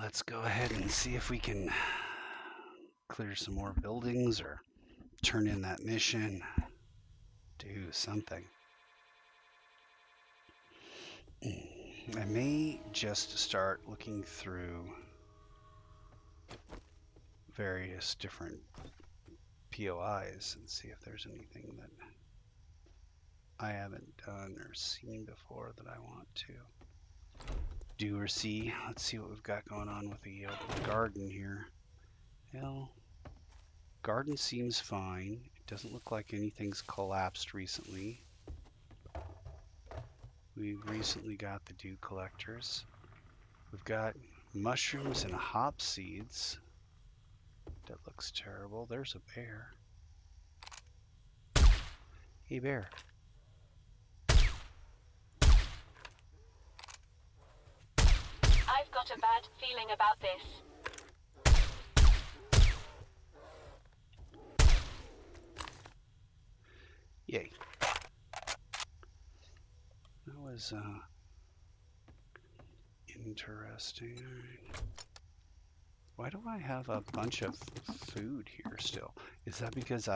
let's go ahead and see if we can clear some more buildings or turn in that mission. Do something. I may just start looking through various different POIs and see if there's anything that I haven't done or seen before that I want to do or see. Let's see what we've got going on with the garden here. Well, garden seems fine. It doesn't look like anything's collapsed recently. We recently got the dew collectors. We've got mushrooms and hop seeds. That looks terrible. There's a bear. Hey, bear. I've got a bad feeling about this. Yay. That was interesting. Why do I have a bunch of food here still? Is that because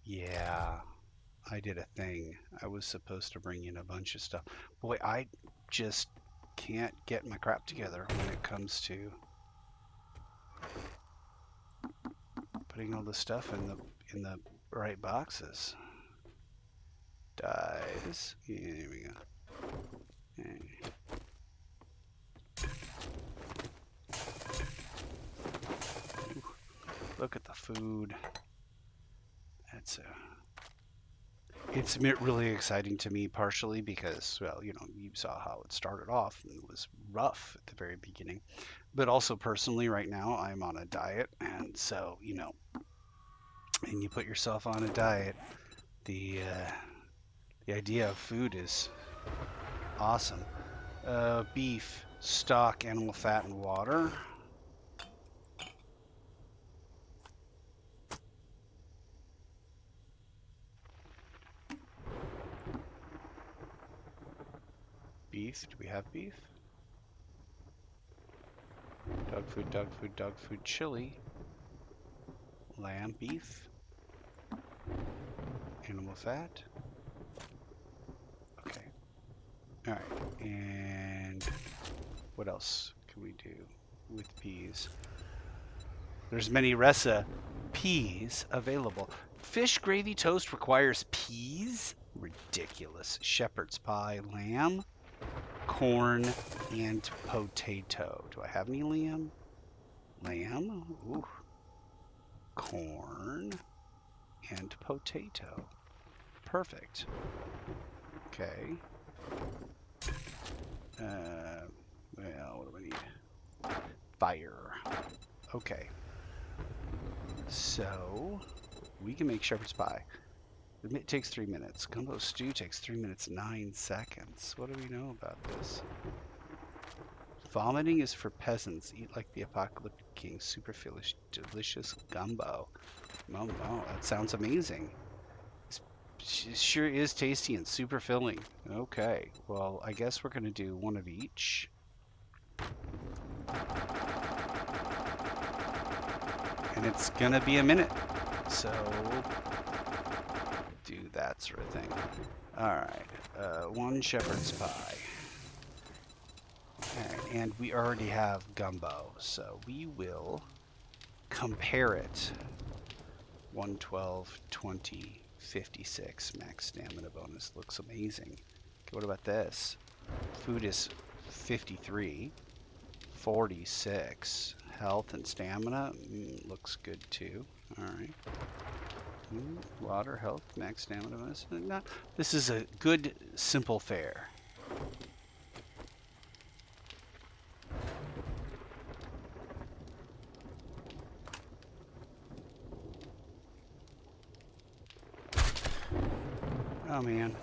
yeah, I did a thing. I was supposed to bring in a bunch of stuff. Boy, I just can't get my crap together when it comes to putting all the stuff in the right boxes. Dies. Yeah, here we go. Okay. Ooh, look at the food. It's really exciting to me, partially because, well, you saw how it started off and it was rough at the very beginning, but also personally right now I'm on a diet, and so, and you put yourself on a diet, the idea of food is awesome. Beef, stock, animal fat, and water. Beef, do we have beef? Dog food, dog food, dog food, chili. Lamb, beef. Animal fat. Okay. Alright, and what else can we do with peas? There's many recipes available. Fish gravy toast requires peas? Ridiculous. Shepherd's pie, lamb, corn, and potato. Do I have any lamb? Lamb? Ooh. Corn and potato. Perfect. Okay. Well, what do I need? Fire. Okay. So, we can make shepherd's pie. It takes 3 minutes. Gumbo stew takes 3 minutes 9 seconds. What do we know about this? Vomiting is for peasants. Eat like the apocalyptic king. Super delicious gumbo. Oh, that sounds amazing. It sure is tasty and super filling. Okay, well, I guess we're going to do one of each. And it's going to be a minute. So, do that sort of thing. Alright, one shepherd's pie. Okay, and we already have gumbo, so we will compare it. 112, 20, 56 max stamina bonus. Looks amazing. Okay, what about this? Food is 53, 46. Health and stamina looks good too. Alright. Water, health, max stamina bonus. This is a good, simple fare. Oh man.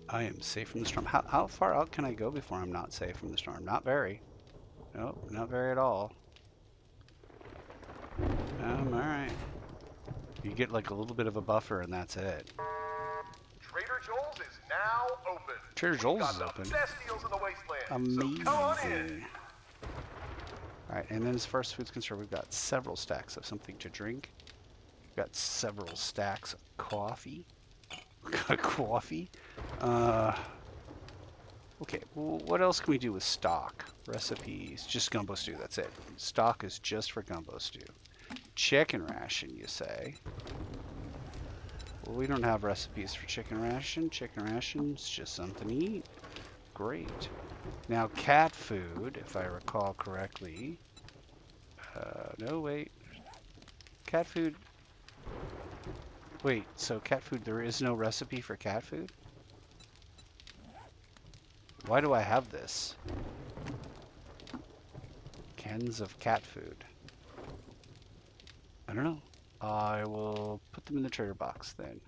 I am safe from the storm. How far out can I go before I'm not safe from the storm? Not very. Nope, not very at all. Alright. You get like a little bit of a buffer and that's it. Trader Trader Joel's is now open. Trader We've Joel's got is the open. best deals in the wasteland. Amazing. So come on in. Alright, and then as far as food's concerned, we've got several stacks of something to drink. We've got several stacks of coffee. We've got coffee. Okay, well, what else can we do with stock? Recipes, just gumbo stew, that's it. Stock is just for gumbo stew. Chicken ration, you say? Well, we don't have recipes for chicken ration. Chicken ration's just something to eat. Great. Now, cat food, if I recall correctly. No, wait. Cat food. Wait, so cat food, there is no recipe for cat food? Why do I have this? Cans of cat food. I don't know. I will put them in the trader box then.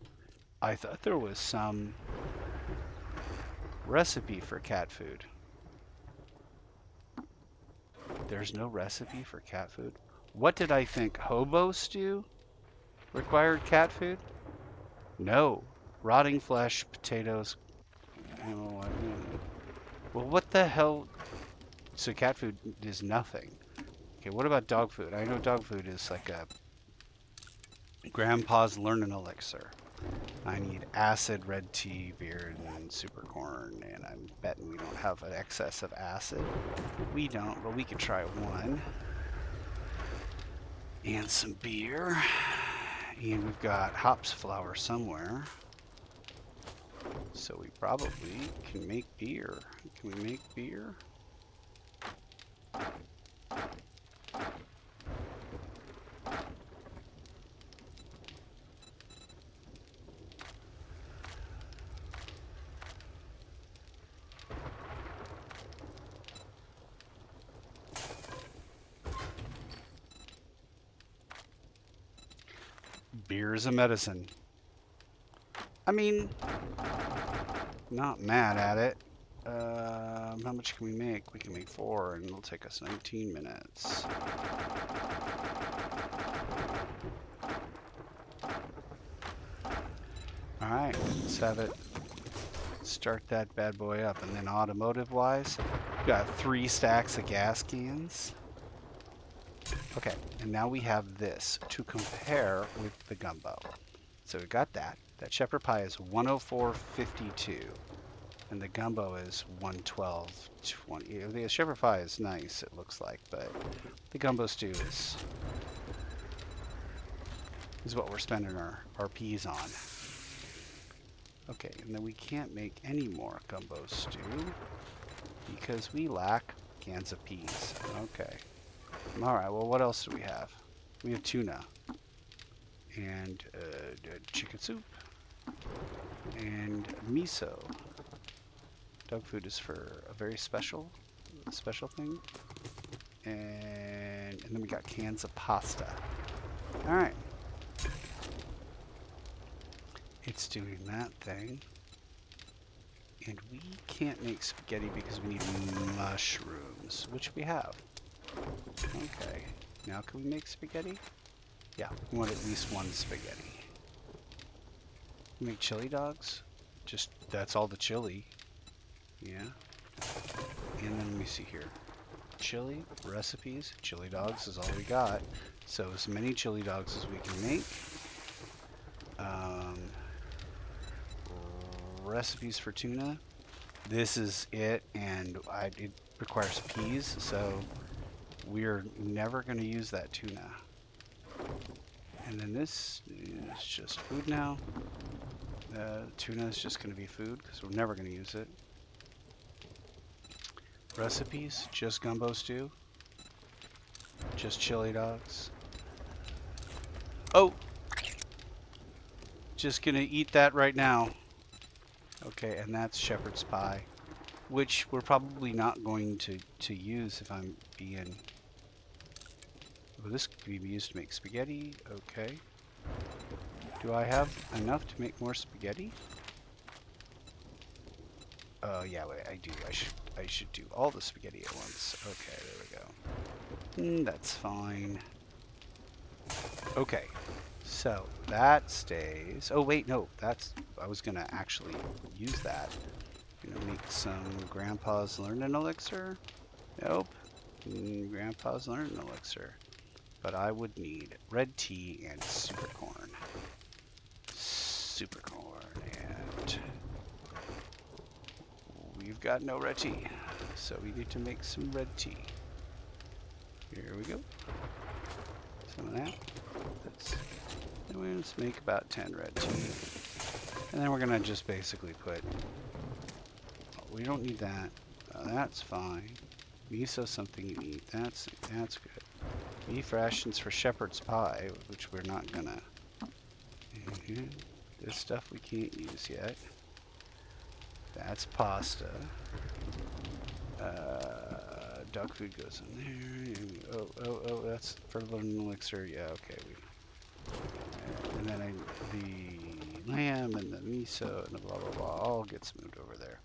I thought there was some recipe for cat food. There's no recipe for cat food? What did I think? Hobo stew required cat food? No. Rotting flesh, potatoes. Oh, well, what the hell? So cat food is nothing. Okay, what about dog food? I know dog food is like a grandpa's learning elixir. I need acid, red tea, beer, and super corn, and I'm betting we don't have an excess of acid. We don't, but we could try one. And some beer. And we've got hops flour somewhere. So we probably can make beer. Can we make beer? Beer is a medicine. I mean, not mad at it. How much can we make? We can make 4, and it'll take us 19 minutes. Alright, let's have it start that bad boy up. And then automotive-wise, we got 3 stacks of gas cans. Okay, and now we have this to compare with the gumbo. So we got that. That shepherd pie is 104.52. And the gumbo is 112.20. The shepherd pie is nice, it looks like, but the gumbo stew is what we're spending our peas on. Okay, and then we can't make any more gumbo stew because we lack cans of peas. Okay. Alright, well, what else do we have? We have tuna and chicken soup and miso. Dog food is for a very special thing. And then we got cans of pasta. Alright. It's doing that thing. And we can't make spaghetti because we need mushrooms, which we have. Okay. Now can we make spaghetti? Yeah, we want at least 1 spaghetti. Make chili dogs? Just, that's all the chili. Yeah. And then let me see here. Chili, recipes, chili dogs is all we got. So as many chili dogs as we can make. Recipes for tuna. This is it, and it requires peas, so we're never going to use that tuna. And then this is just food now. Tuna is just going to be food because we're never going to use it. Recipes, just gumbo stew. Just chili dogs. Oh! Just going to eat that right now. Okay, and that's shepherd's pie, which we're probably not going to use if I'm being... Well, this could be used to make spaghetti. Okay. Do I have enough to make more spaghetti? Oh, yeah, wait, I do. I should do all the spaghetti at once. Okay, there we go. That's fine. Okay, So that stays. Oh wait, no, that's. I was gonna actually use that. Gonna make some Grandpa's Learning Elixir. Nope. Grandpa's Learning Elixir. But I would need red tea and super corn. Super corn, and we've got no red tea. So we need to make some red tea. Here we go. Some of that. Let's make about 10 red tea. And then we're gonna just basically put, oh, we don't need that. That's fine. Miso something you eat. That's good. Beef rations for shepherd's pie, which we're not gonna. This stuff we can't use yet. That's pasta. Dog food goes in there. Oh, that's for learning elixir. Yeah, okay. And then the lamb and the miso and the blah blah blah all gets moved over there.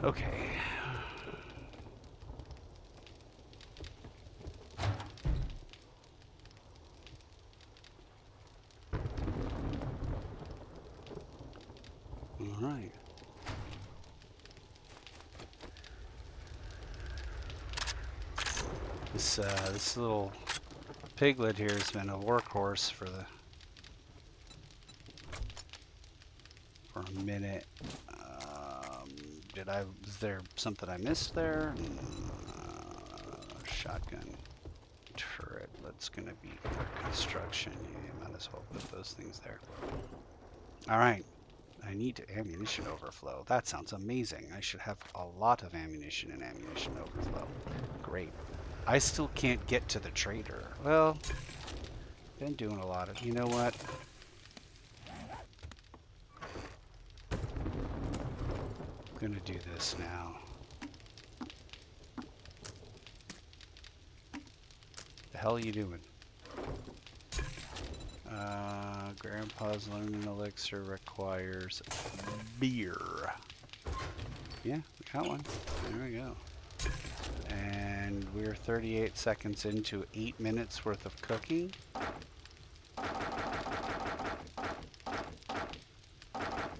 Okay. All right. This little piglet here has been a workhorse for a minute. Was there something I missed there? Shotgun turret. That's gonna be for construction. Yeah, might as well put those things there. All right. I need ammunition overflow. That sounds amazing. I should have a lot of ammunition and ammunition overflow. Great. I still can't get to the trader. Well, been doing a lot of, you know what? I'm gonna do this now. The hell are you doing? Grandpa's Learning Elixir requires beer. Yeah, we got one. There we go. And we're 38 seconds into 8 minutes worth of cooking.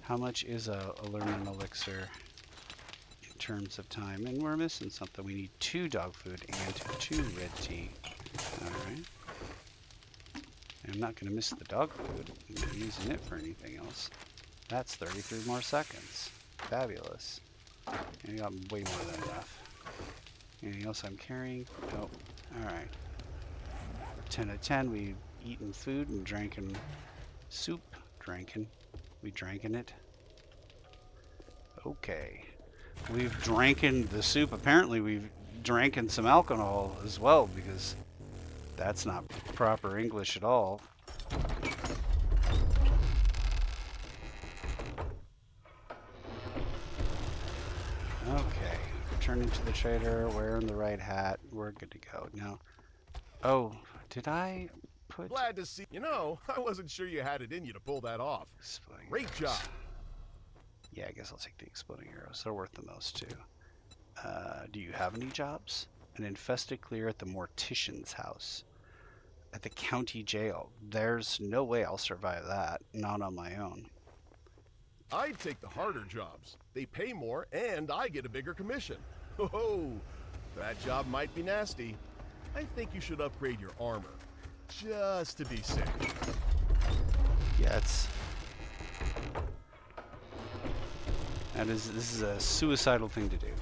How much is a Learning Elixir in terms of time? And we're missing something. We need 2 dog food and 2 red tea. Alright. I'm not going to miss the dog food. I'm not using it for anything else. That's 33 more seconds. Fabulous. And I got way more than enough. Anything else I'm carrying? Nope. Alright. 10 of 10. We've eaten food and drinking soup. We drankin it. Okay. We've drankin the soup. Apparently we've drankin some alcohol as well, because that's not proper English at all. Okay, returning to the trader, wearing the right hat, we're good to go. Now, oh, did I put... Glad to see. You know, I wasn't sure you had it in you to pull that off. Exploding Great arrows. job. Yeah, I guess I'll take the exploding arrows. They're worth the most, too. Do you have any jobs? An infested clear at the mortician's house. At the county jail. There's no way I'll survive that. Not on my own. I'd take the harder jobs. They pay more, and I get a bigger commission. Oh, that job might be nasty. I think you should upgrade your armor, just to be safe. Yeah, this is a suicidal thing to do.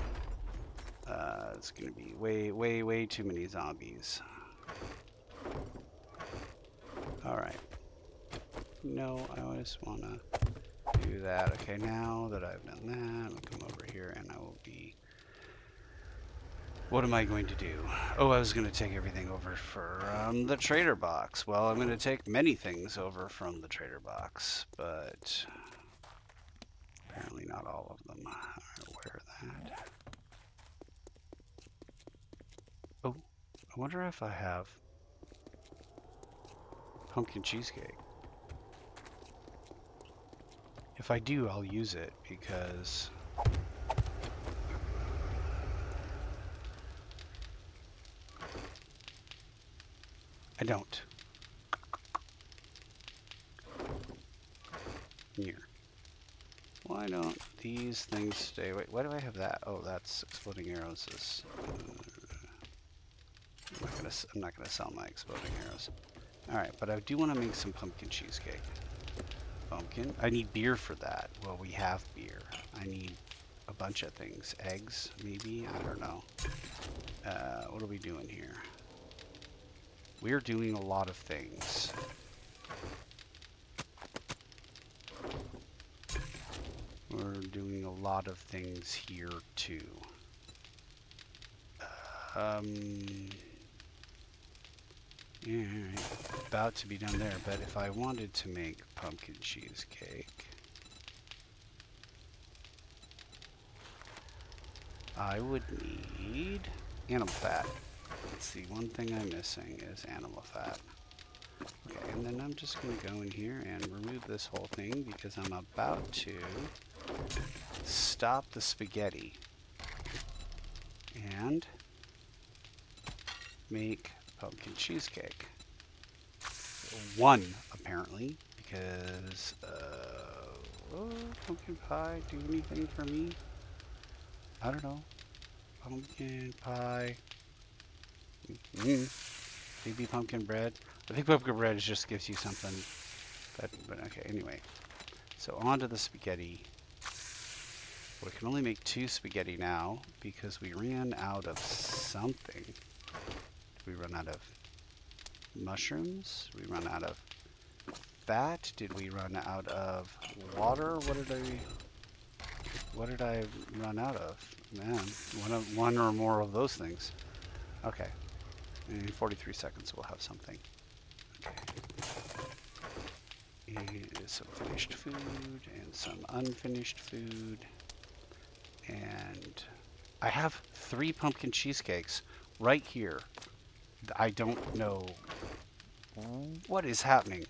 It's gonna be way too many zombies. Alright. No, I just wanna do that. Okay, now that I've done that, I'll come over here and I will be... What am I going to do? Oh, I was going to take everything over from the trader box. Well, I'm going to take many things over from the trader box, but apparently not all of them. Alright, wear that. Oh, I wonder if I have pumpkin cheesecake. If I do, I'll use it because I don't. Here. Why don't these things stay? Wait, why do I have that? Oh, that's exploding arrows. I'm not gonna sell my exploding arrows. All right, but I do want to make some pumpkin cheesecake. Pumpkin. I need beer for that. Well, we have beer. I need a bunch of things. Eggs, maybe? I don't know. What are we doing here? We're doing a lot of things. We're doing a lot of things here too. Yeah, about to be done there, but if I wanted to make pumpkin cheesecake, I would need animal fat. Let's see, one thing I'm missing is animal fat. Okay, and then I'm just going to go in here and remove this whole thing because I'm about to stop the spaghetti and make pumpkin cheesecake. One, apparently, because, oh, pumpkin pie, do anything for me? I don't know. Pumpkin pie. Maybe pumpkin bread. I think pumpkin bread just gives you something. But okay, anyway. So onto the spaghetti. We can only make 2 spaghetti now because we ran out of something. We run out of mushrooms? We run out of fat? Did we run out of water? What did I run out of? Man, one or more of those things. Okay. In 43 seconds we'll have something. Okay. And some finished food and some unfinished food. And I have 3 pumpkin cheesecakes right here. I don't know what is happening.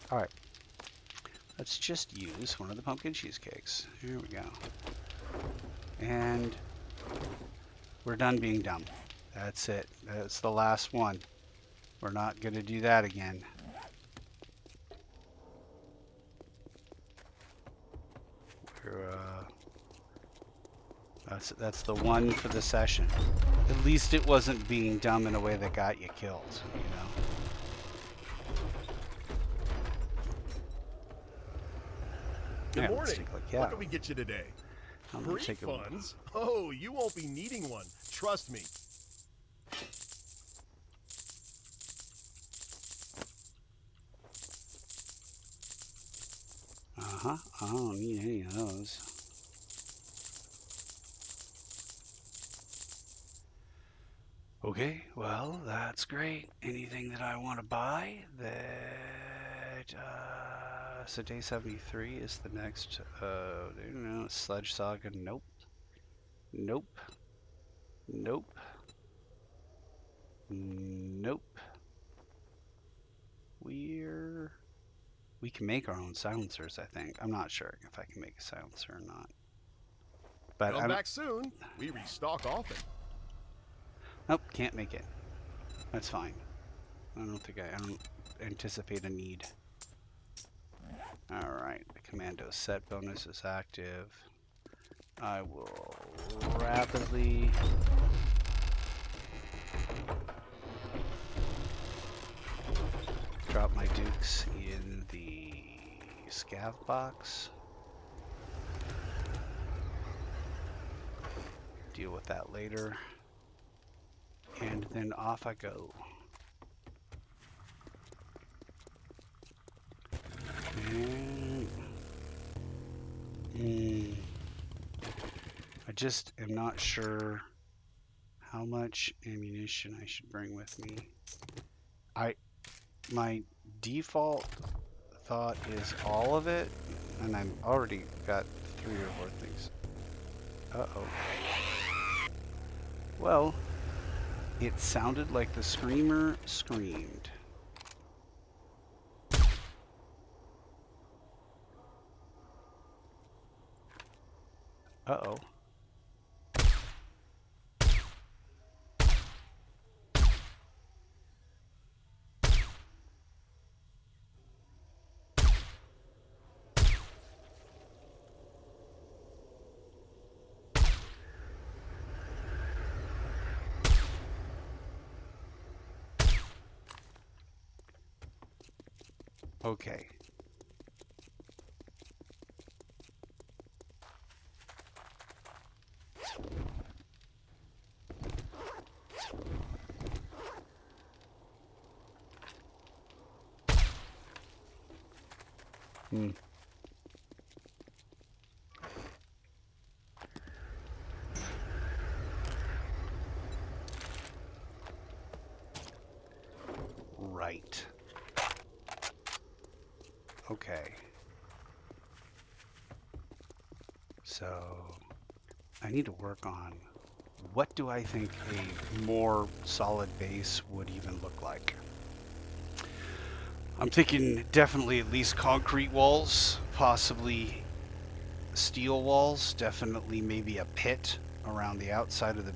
All right. Let's just use one of the pumpkin cheesecakes. Here we go. And we're done being dumb. That's it. That's the last one. We're not going to do that again. That's the one for the session. At least it wasn't being dumb in a way that got you killed, you know? Good Yeah, morning. let's take a look. Yeah. What can we get you today? I'm gonna take a Refunds? Oh, you won't be needing one. Trust me. Uh-huh. I don't need any of those. Okay, well, that's great. Anything that I want to buy that, so day 73 is the next, I don't know, Sledge Saga. Nope. Nope. Nope. Nope. We can make our own silencers, I think. I'm not sure if I can make a silencer or not. But Come back soon. We restock often. Nope, can't make it. That's fine. I don't anticipate a need. Alright, the commando set bonus is active. I will rapidly drop my dukes in the scav box. Deal with that later. And then off I go. I just am not sure how much ammunition I should bring with me. My default thought is all of it, and I've already got 3 or 4 things. Uh-oh. Well, it sounded like the screamer screamed. Uh-oh. Okay. Hmm. Right. Okay. So I need to work on what do I think a more solid base would even look like. I'm thinking definitely at least concrete walls, possibly steel walls, definitely maybe a pit around the outside of the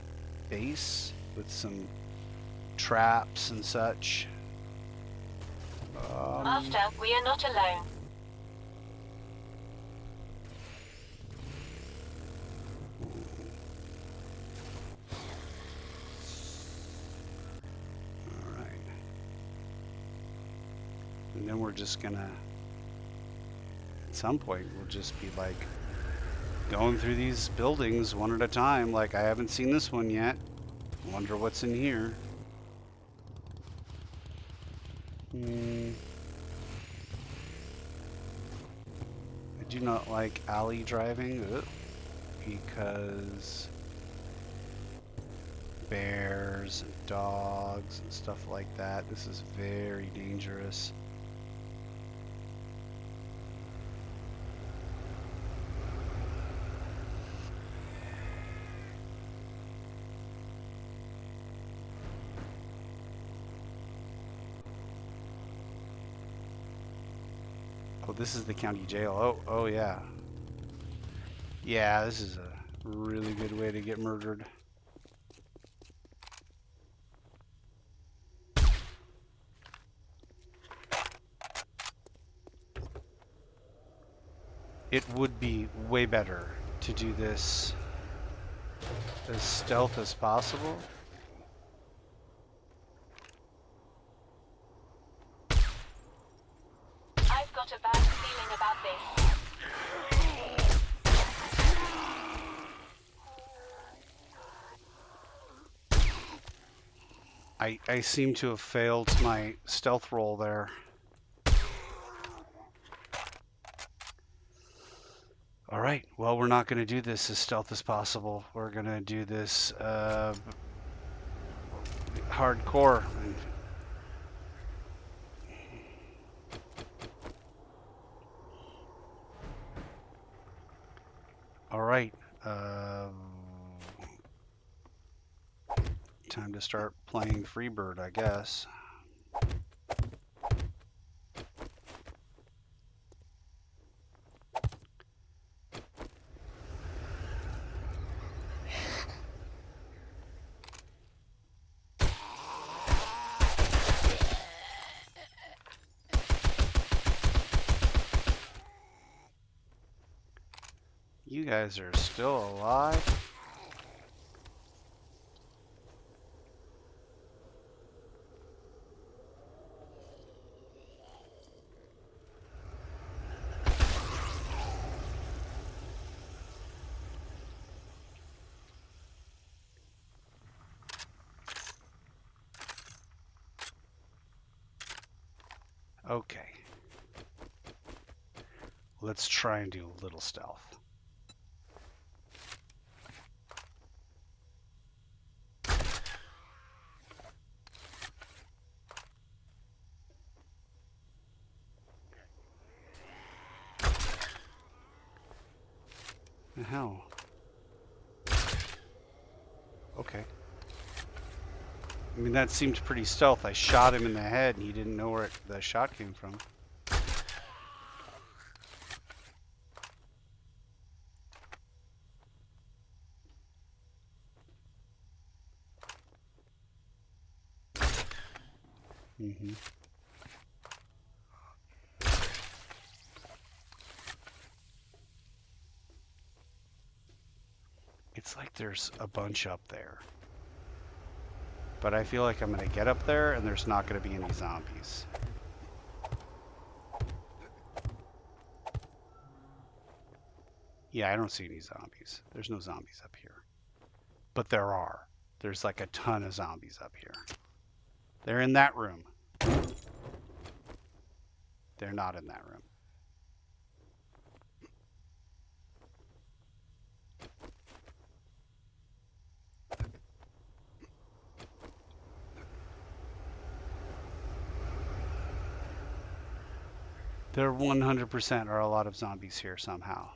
base with some traps and such. Master, we are not alone. All right. And then we're just gonna, at some point, we'll just be like going through these buildings one at a time. Like, I haven't seen this one yet. Wonder what's in here. I do not like alley driving because bears and dogs and stuff like that. This is very dangerous. Oh, this is the county jail. Oh yeah. Yeah, this is a really good way to get murdered. It would be way better to do this as stealth as possible. I've got a bad feeling about this. I seem to have failed my stealth roll there. All right, well, we're not going to do this as stealth as possible. We're going to do this hardcore. All right. Time to start playing Freebird, I guess. You guys are still alive? Okay. Let's try and do a little stealth. The hell? Okay. I mean, that seemed pretty stealth. I shot him in the head and he didn't know where the shot came from. Mm-hmm. It's like there's a bunch up there. But I feel like I'm going to get up there and there's not going to be any zombies. Yeah, I don't see any zombies. There's no zombies up here. But there are. There's like a ton of zombies up here. They're in that room. They're not in that room. There 100% are a lot of zombies here somehow.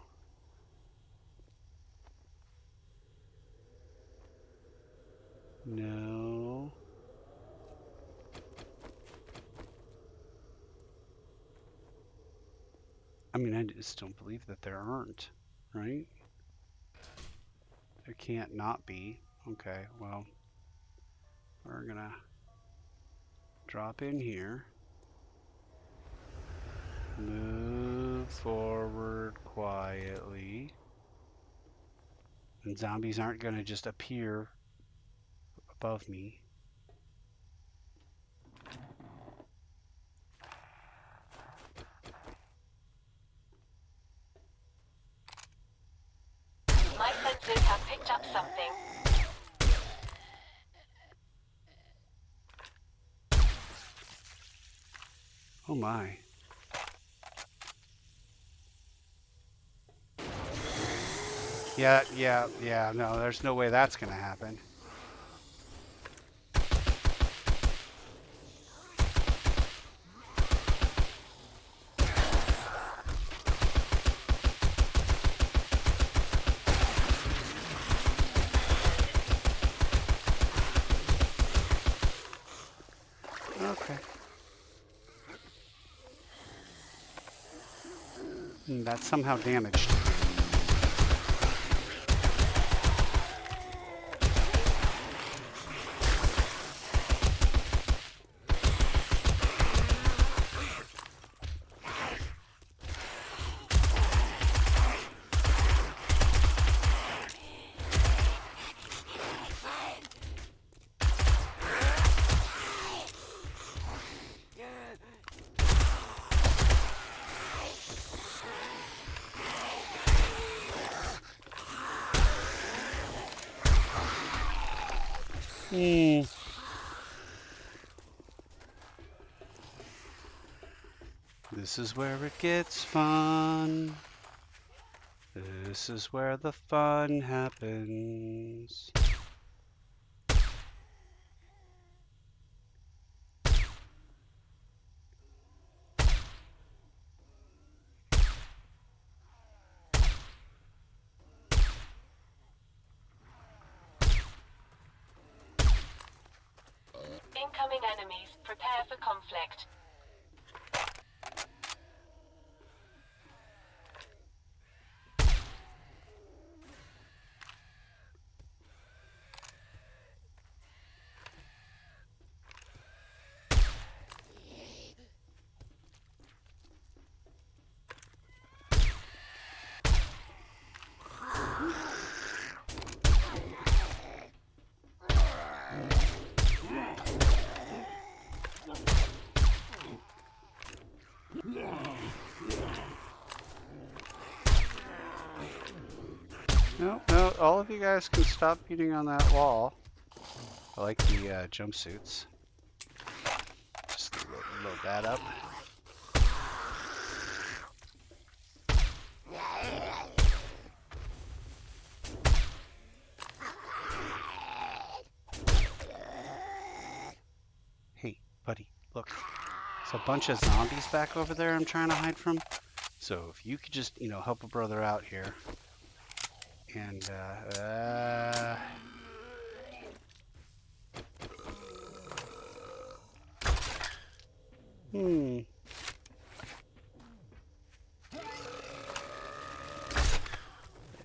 No. I mean, I just don't believe that there aren't, right? There can't not be. Okay, well, we're gonna drop in here. Move forward quietly. And zombies aren't gonna just appear above me. My sensors have picked up something. Oh my. Yeah, no, there's no way that's gonna happen. Okay. That's somehow damaged. Hmm. This is where it gets fun. This is where the fun happens. Incoming enemies. Prepare for conflict. No, all of you guys can stop beating on that wall. I like the jumpsuits. Just load that up. Hey, buddy, look. There's a bunch of zombies back over there I'm trying to hide from. So if you could just, help a brother out here. And,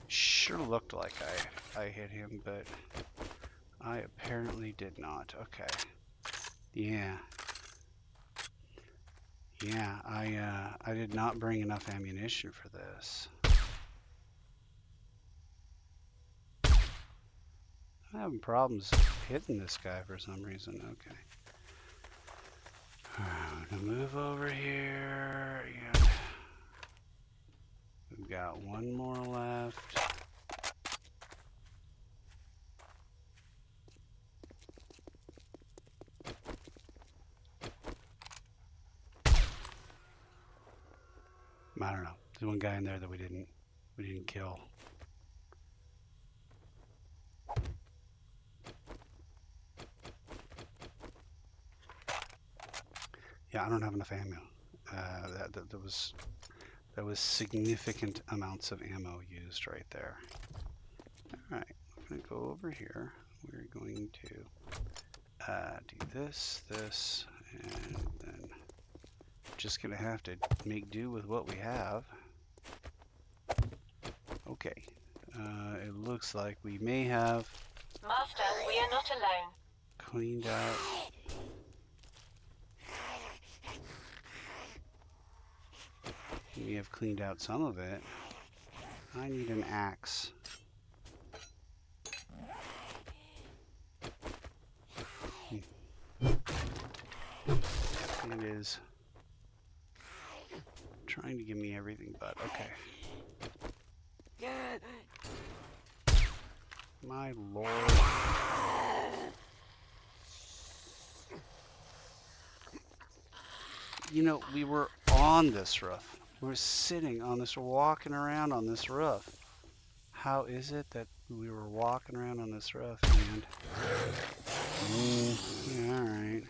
Sure looked like I hit him, but I apparently did not. Okay. Yeah. Yeah, I did not bring enough ammunition for this. I'm having problems hitting this guy for some reason. Okay. I'm gonna move over here and We got one more left. I don't know. There's one guy in there that we didn't kill. Yeah, I don't have enough ammo. That was significant amounts of ammo used right there. All right, I'm gonna go over here. We're going to do this, and then just gonna have to make do with what we have. Okay, it looks like we may have Master, we are not alone. cleaned out. We have cleaned out some of it. I need an axe. It is trying to give me everything but okay. My lord. You know, we were on this roof. We were sitting on this, walking around on this roof. How is it that we were walking around on this roof and... yeah, alright.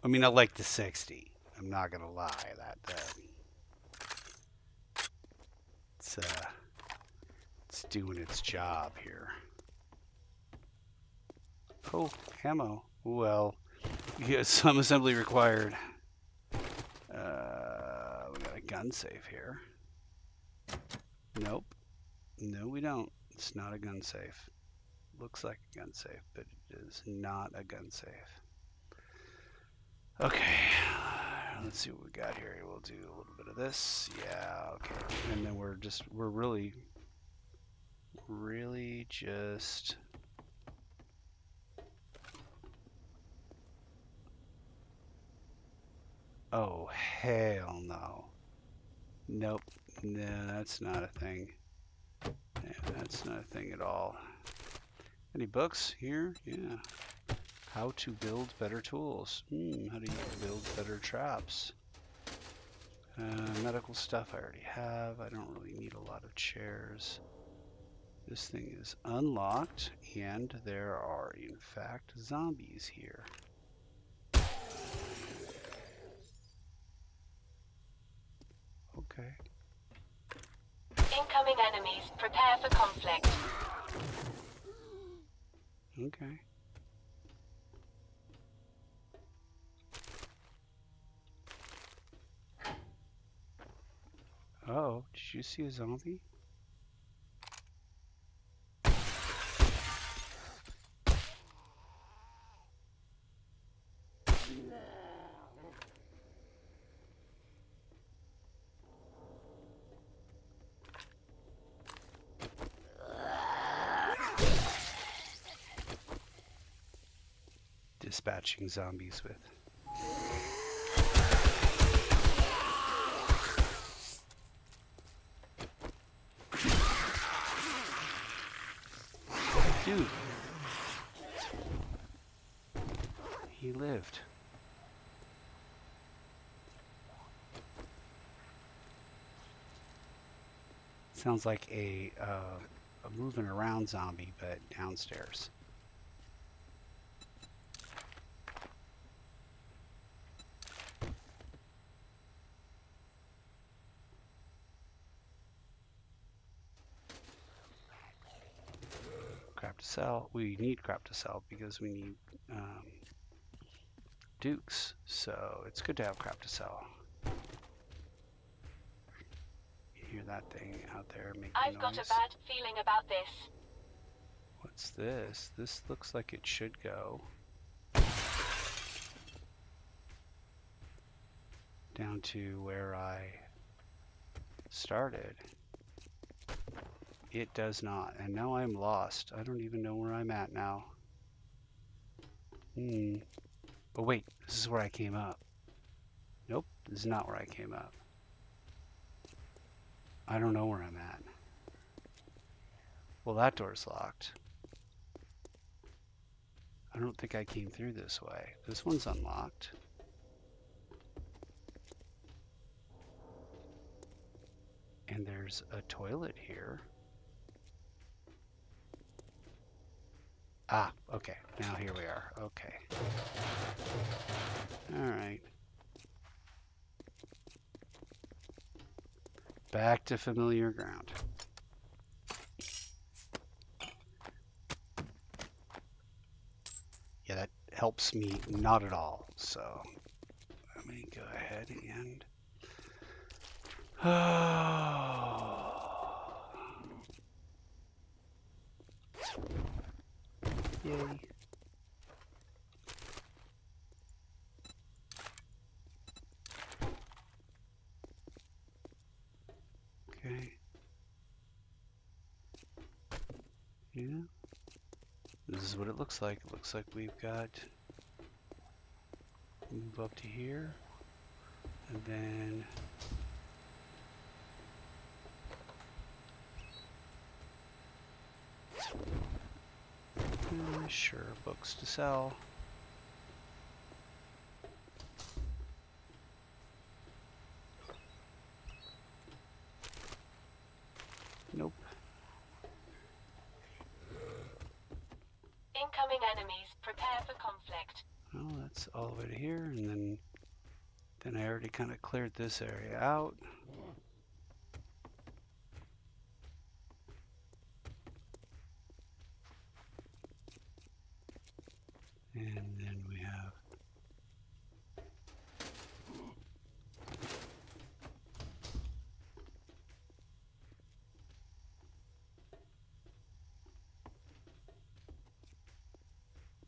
I mean, I like the 60. I'm not gonna lie. It's doing its job here. Oh, ammo. Well, yeah, some assembly required. We got a gun safe here. Nope. No, we don't. It's not a gun safe. Looks like a gun safe, but it is not a gun safe. Okay, let's see what we got here. We'll do a little bit of this. Yeah, okay. And then we're really just... Oh, hell no. Nope. No, that's not a thing. Yeah, that's not a thing at all. Any books here? Yeah. How to build better tools. How do you build better traps? Medical stuff I already have. I don't really need a lot of chairs. This thing is unlocked, and there are, in fact, zombies here. Okay. Incoming enemies. Prepare for conflict. Okay. Oh, did you see a zombie? Dispatching zombies with. Dude. He lived. Sounds like a moving around zombie, but downstairs. Crap to sell. We need crap to sell because we need dukes. So it's good to have crap to sell. You hear that thing out there making I've noise? got a bad feeling about this. What's this? This looks like it should go. down to where I started. It does not. And now I'm lost. I don't even know where I'm at now. Oh wait, this is where I came up. Nope, this is not where I came up. I don't know where I'm at. Well, that door's locked. I don't think I came through this way. This one's unlocked. And there's a toilet here. Ah, okay. Now here we are. Okay. All right. Back to familiar ground. Yeah, that helps me not at all. So let me go ahead and yay. Okay. Yeah. This is what it looks like. It looks like we've got move up to here and then sure, books to sell. Nope. Incoming enemies. Prepare for conflict. Well, that's all the way to here, and then I already kind of cleared this area out. And then we have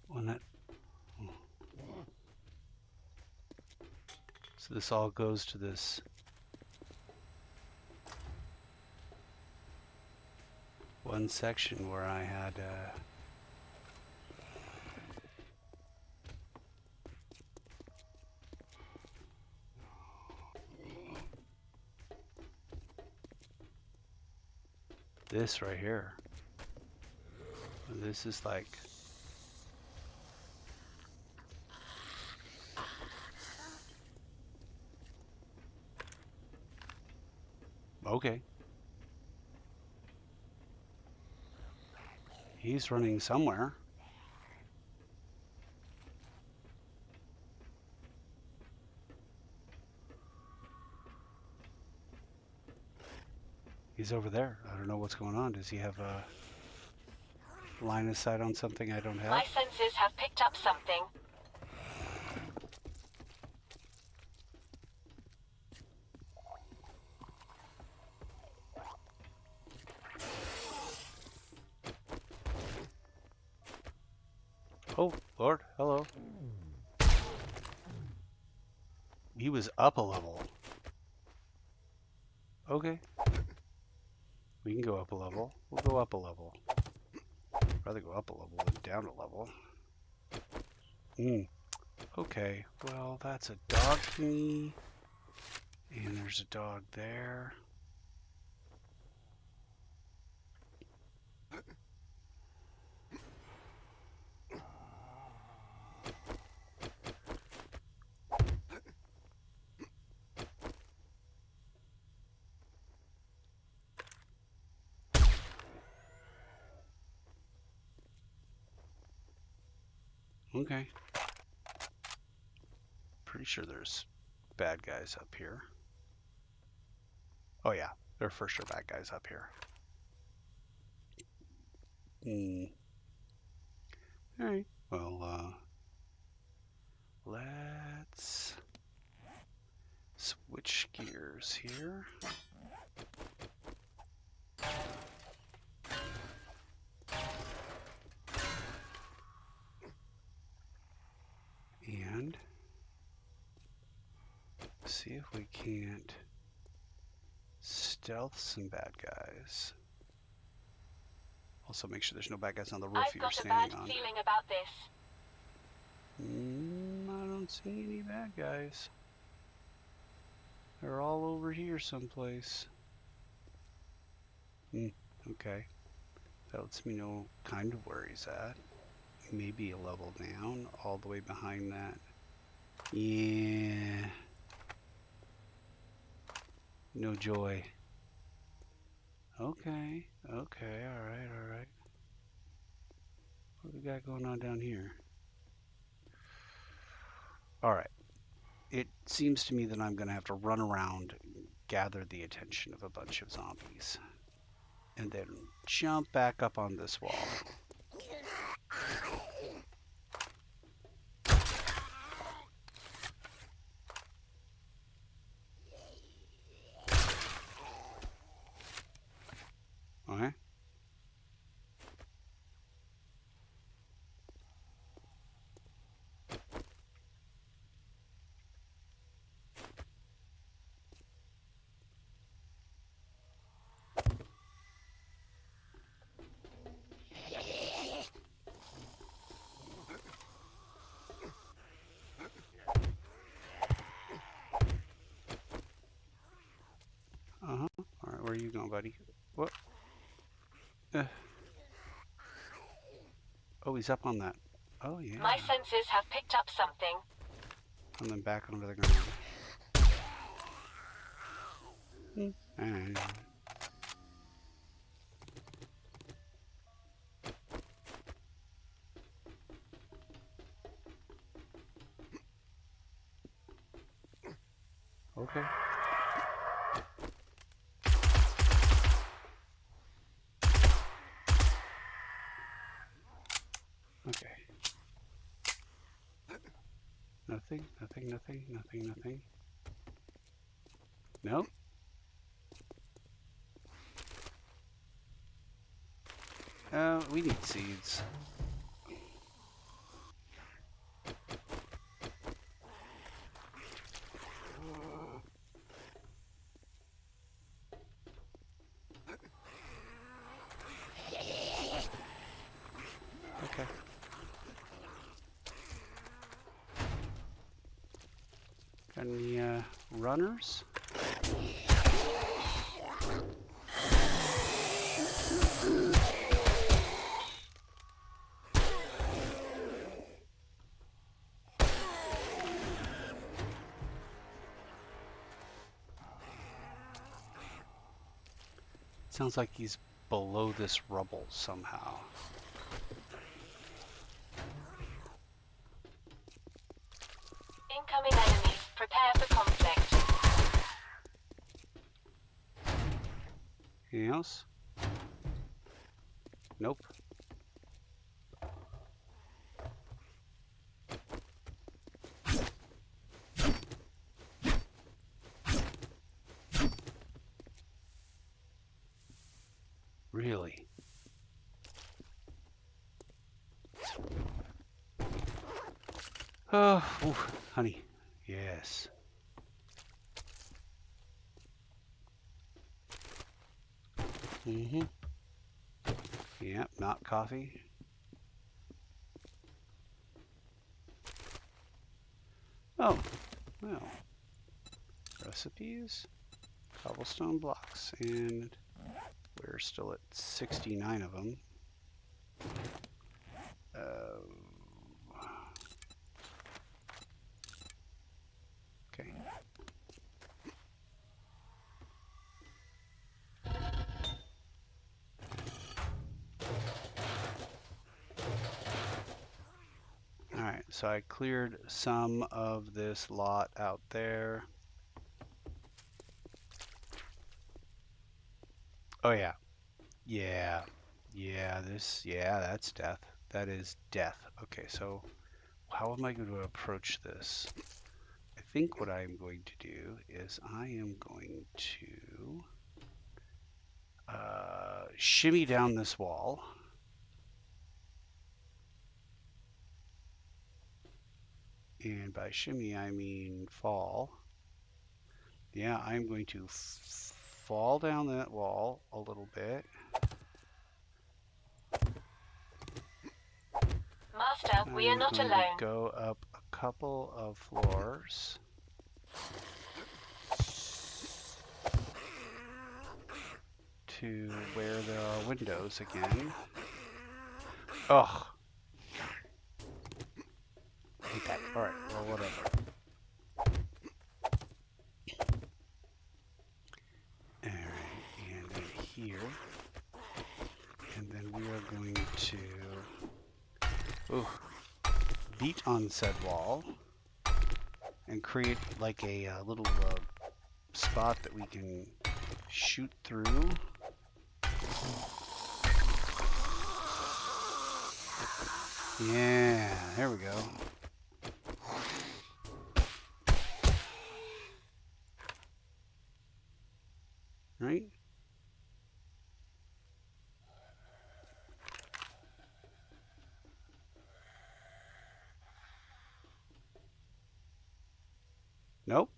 one that. So this all goes to this one section where I had this right here. This is like okay. He's running somewhere. He's over there. I don't know what's going on. Does he have a line of sight on something I don't have? My senses have picked up something. Oh, Lord, hello. He was up a level. Okay. We can go up a level. We'll go up a level. Rather go up a level than down a level. Okay, well, that's a dog thingy. And there's a dog there. Okay. Pretty sure there's bad guys up here. Oh yeah, there are for sure bad guys up here. Alright, well, let's switch gears here. And See if we can't stealth some bad guys. Also make sure there's no bad guys on the roof I've you're got a bad standing on. feeling about this. I don't see any bad guys. They're all over here someplace. Okay. That lets me know kind of where he's at. Maybe a level down, all the way behind that. Yeah. No joy. Okay. Okay. Alright. Alright. What do we got going on down here? Alright. It seems to me that I'm going to have to run around, gather the attention of a bunch of zombies, and then jump back up on this wall. Okay? Uh-huh. Alright, where are you going, buddy? What? Oh, he's up on that. Oh, yeah. My senses have picked up something. And then back onto the ground. And okay. Okay. Nothing, nothing, nothing, nothing, nothing. No? We need seeds. Okay. Got any, runners? Sounds like he's below this rubble somehow. Incoming enemies. Prepare for conflict. Anything else? Nope. Really? Oh, ooh, honey. Yes. Mm-hmm. Yep, not coffee. Oh, well. Recipes, cobblestone blocks, and we're still at 69 of them. Okay. Alright, so I cleared some of this lot out there. Oh yeah. Yeah. Yeah, that's death. That is death. Okay, so how am I going to approach this? I think what I'm going to do is I am going to shimmy down this wall. And by shimmy, I mean fall. Yeah, I'm going to fall down that wall a little bit. Master, we are I'm not going to alone. go up a couple of floors. To where there are windows again. Ugh. I hate that. Alright, well, whatever. Alright, and then here. And then we are going to beat on said wall and create like a little spot that we can shoot through. Yeah, there we go. Right? Nope.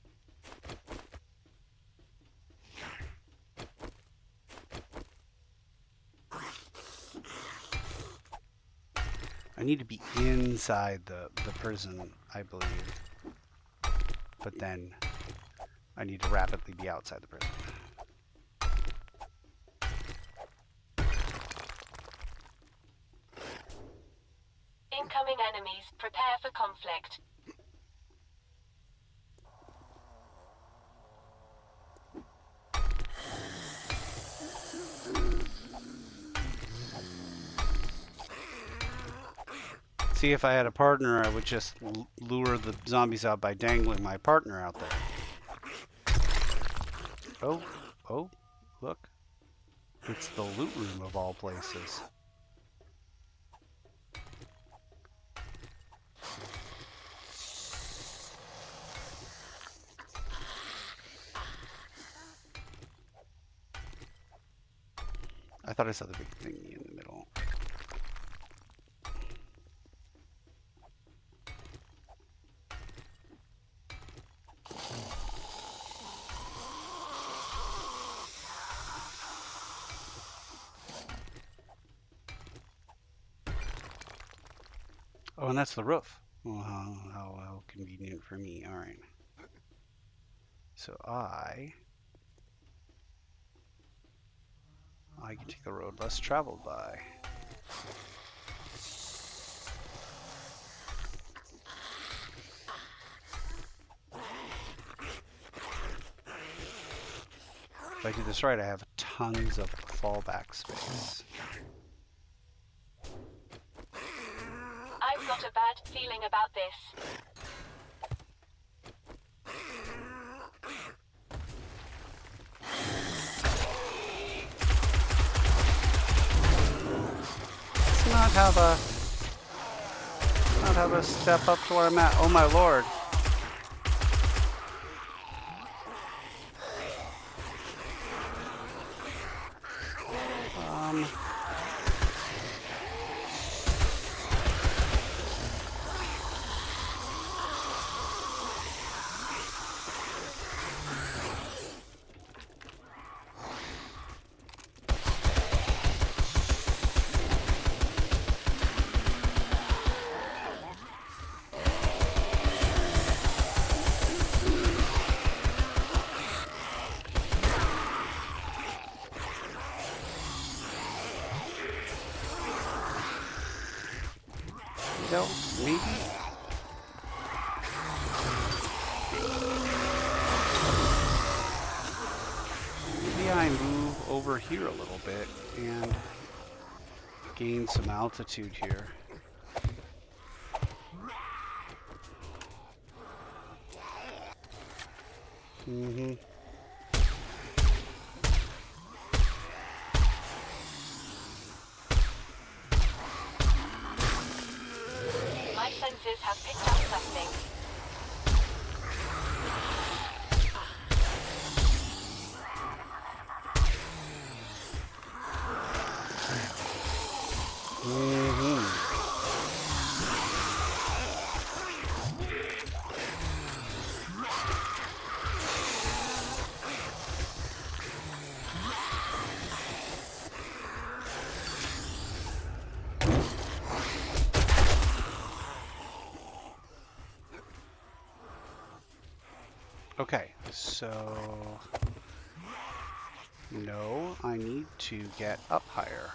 I need to be inside the prison, I believe. But then I need to rapidly be outside the prison. Incoming enemies. Prepare for conflict. See, if I had a partner, I would just lure the zombies out by dangling my partner out there. Oh, look. It's the loot room of all places. I thought I saw the big thingy in the middle. Oh, and that's the roof. Well, how convenient for me. All right. So I can take the road less traveled by. If I do this right, I have tons of fallback space. I've got a bad feeling about this. Not have a step up to where I'm at. Oh my lord. No, maybe. Maybe I move over here a little bit and gain some altitude here. Mm-hmm. My senses have picked up something. Okay, so no, I need to get up higher.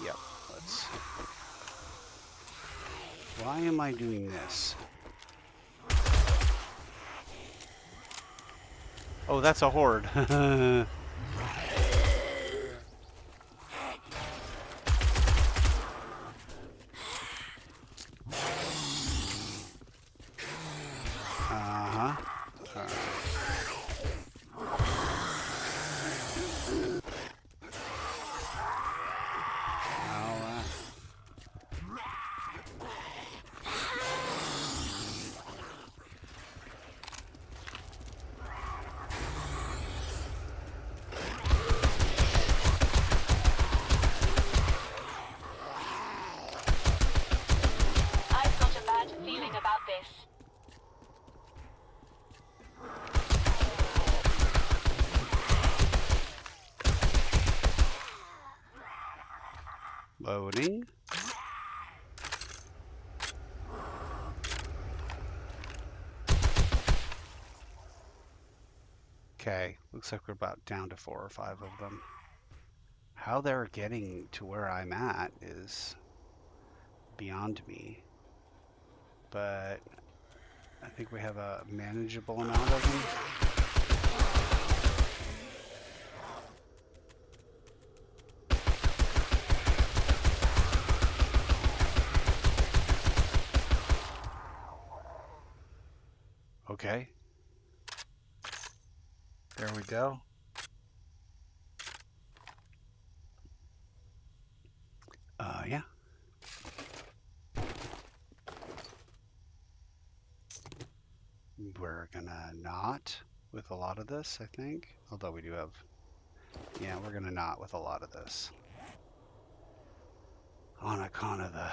Yep, let's. Why am I doing this? Oh, that's a horde. Uh-huh. All I've got a bad feeling about this. Loading. Okay, looks like we're about down to 4 or 5 of them. How they're getting to where I'm at is beyond me, but I think we have a manageable amount of them. Okay. There we go. Yeah. We're gonna not with a lot of this, I think. Although we do have, yeah, we're gonna not with a lot of this. On account of the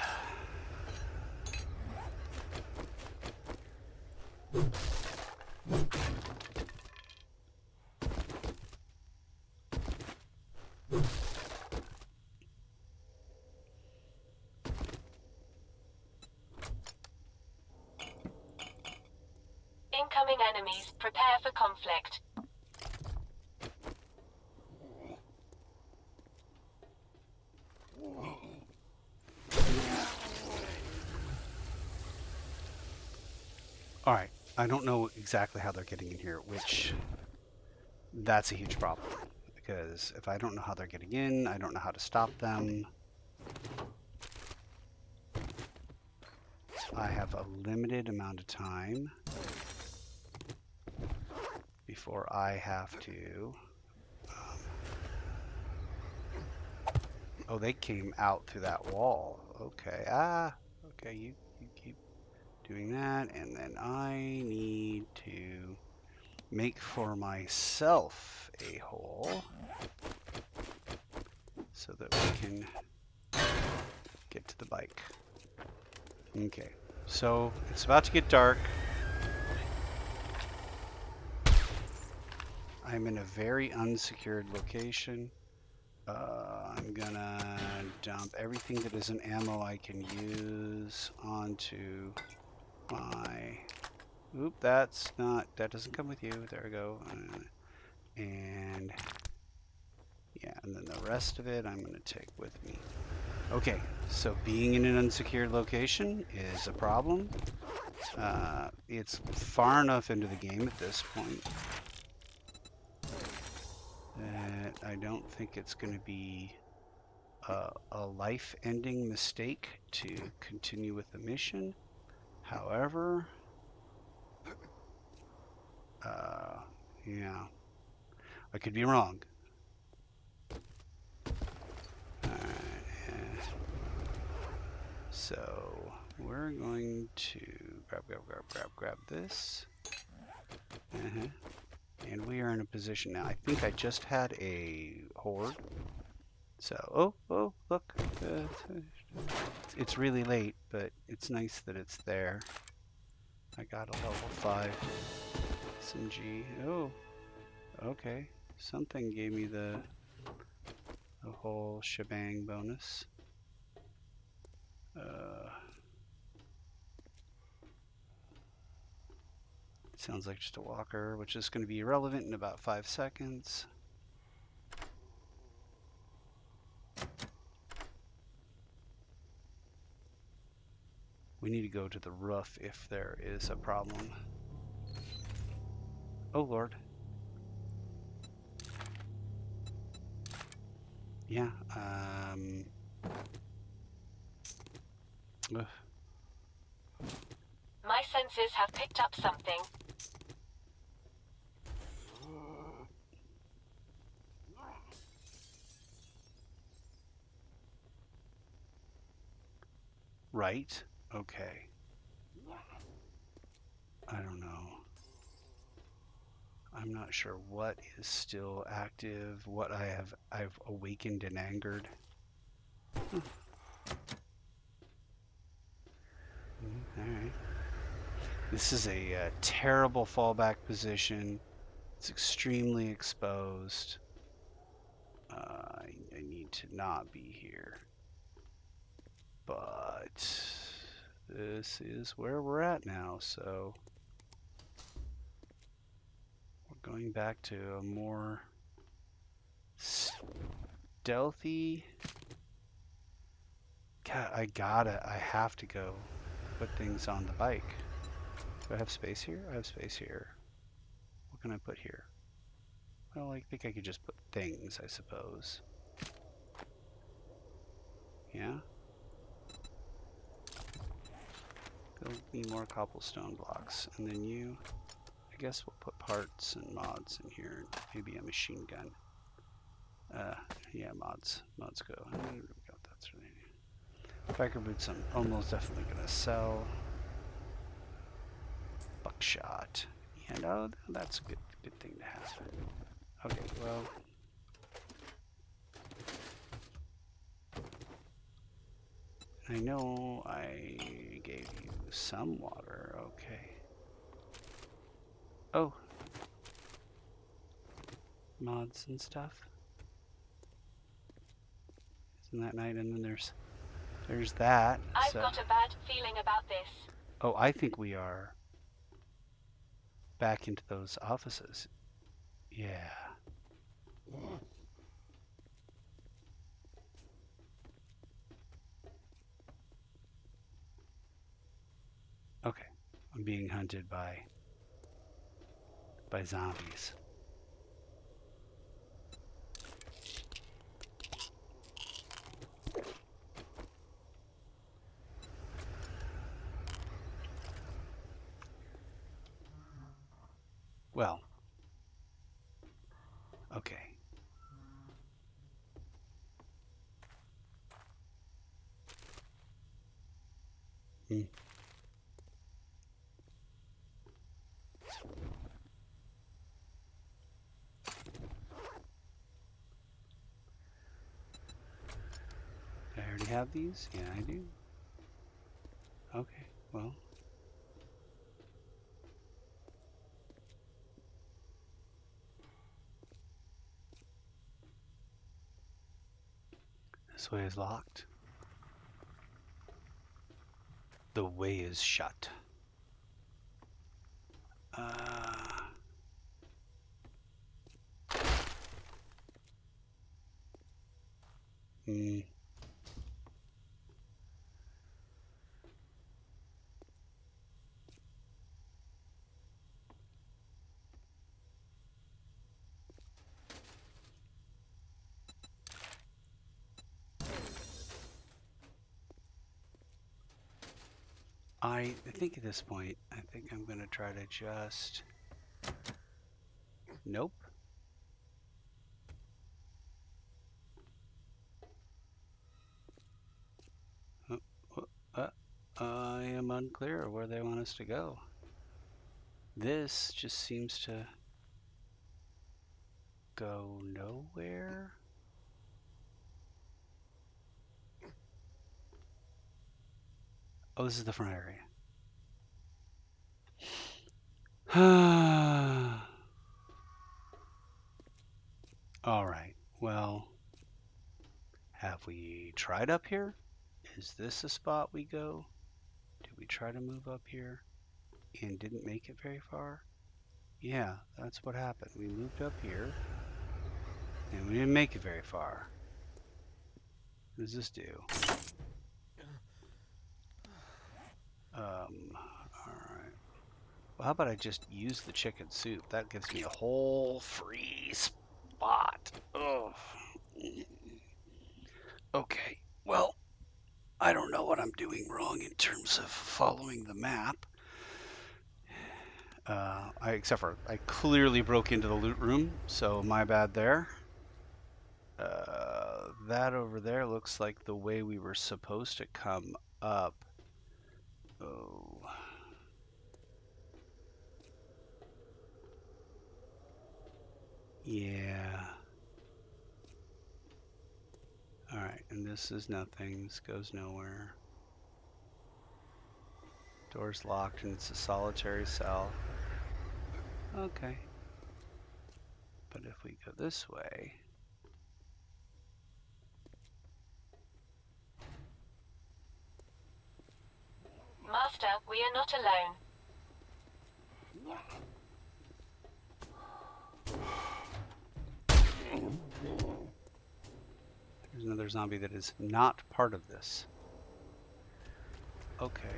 Incoming enemies. Prepare for conflict. All right. I don't know exactly how they're getting in here, which that's a huge problem. Because if I don't know how they're getting in, I don't know how to stop them. I have a limited amount of time before I have to. Oh, they came out through that wall. Okay. Okay. You keep doing that, and then I need to make for myself a hole so that we can get to the bike. Okay. So it's about to get dark. I'm in a very unsecured location. I'm gonna dump everything that isn't ammo I can use onto my... Oop, that's not... That doesn't come with you. There we go. And... Yeah, and then the rest of it I'm gonna take with me. Okay, so being in an unsecured location is a problem. It's far enough into the game at this point that I don't think it's going to be a life-ending mistake to continue with the mission. However, yeah, I could be wrong. So we're going to grab this. And we are in a position now. I think I just had a horde. So, oh, look. It's really late, but it's nice that it's there. I got a level 5 SMG. Oh, okay. Something gave me the whole shebang bonus. Sounds like just a walker, which is going to be irrelevant in about 5 seconds. We need to go to the roof if there is a problem. Oh, Lord. Yeah, ugh. My senses have picked up something. Right? Okay. I don't know. I'm not sure what is still active, what I've awakened and angered. Alright. This is a terrible fallback position. It's extremely exposed. I need to not be here. But this is where we're at now, so we're going back to a more stealthy. God, I have to go put things on the bike. Do I have space here? I have space here. What can I put here? Well, I think I could just put things, I suppose. Yeah? Go need more cobblestone blocks. And then you, I guess we'll put parts and mods in here. Maybe a machine gun. Yeah, mods. Mods go. There we go. That's really neat. Biker boots I'm almost definitely gonna sell. Buckshot. And oh, that's a good thing to have. Okay, well. I know I gave you some water. Okay. Oh. Mods and stuff. Isn't that nice? And then there's that. I've So. got a bad feeling about this. Oh, I think we are back into those offices. Yeah. Okay. I'm being hunted by zombies. Well. Okay. Hmm. I already have these? Yeah, I do. Okay, well. This way is locked. The way is shut. Hmm. I think at this point, I think I'm going to try to just... Nope. I am unclear of where they want us to go. This just seems to go nowhere. Oh, this is the front area. All right. Well, have we tried up here? Is this a spot we go? Did we try to move up here and didn't make it very far? Yeah, that's what happened. We moved up here, and we didn't make it very far. What does this do? Alright. Well, how about I just use the chicken soup? That gives me a whole free spot. Oh. Okay. Well, I don't know what I'm doing wrong in terms of following the map. Except for I clearly broke into the loot room, so my bad there. That over there looks like the way we were supposed to come up. Oh. Yeah. Alright, and this is nothing. This goes nowhere. Door's locked and it's a solitary cell. Okay. But if we go this way... Master, we are not alone. There's another zombie that is not part of this. Okay.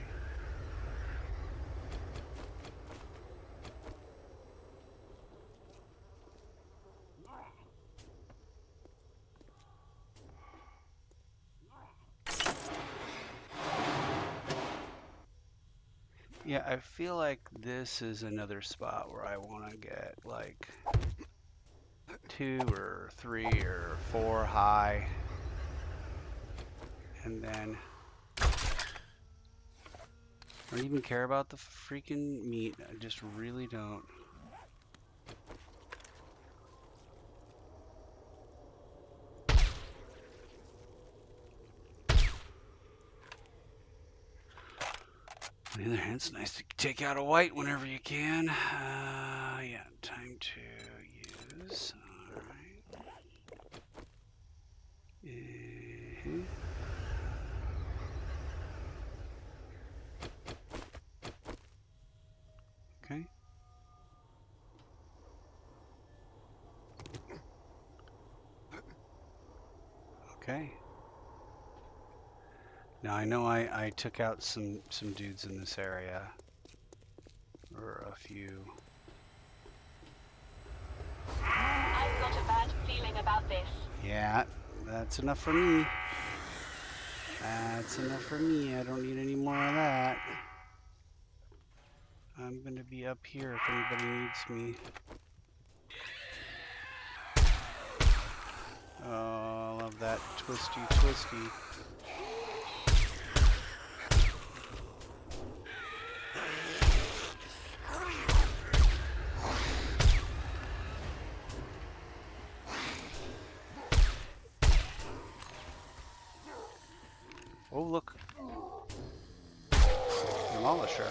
Yeah, I feel like this is another spot where I want to get like 2 or 3 or 4 high. And then I don't even care about the freaking meat. I just really don't. On the other hand, it's nice to take out a white whenever you can. Yeah, time to use. Alright. Okay. Okay. Now I know I took out some dudes in this area. Or a few. I've got a bad feeling about this. Yeah, that's enough for me. That's enough for me. I don't need any more of that. I'm gonna be up here if anybody needs me. Oh, I love that twisty. Oh, look. Demolisher.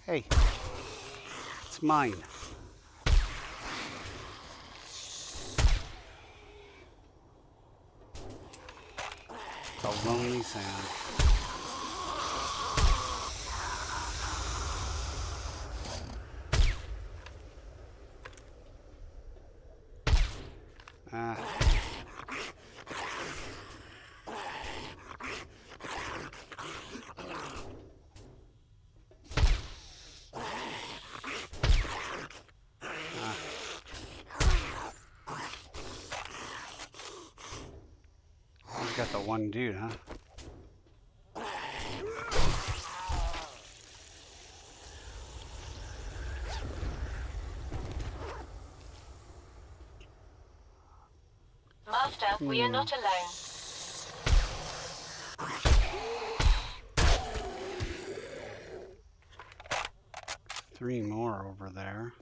Hey. It's mine. A lonely sound. Ah. He's got the one dude, huh? Master, we are not alone. 3 more over there.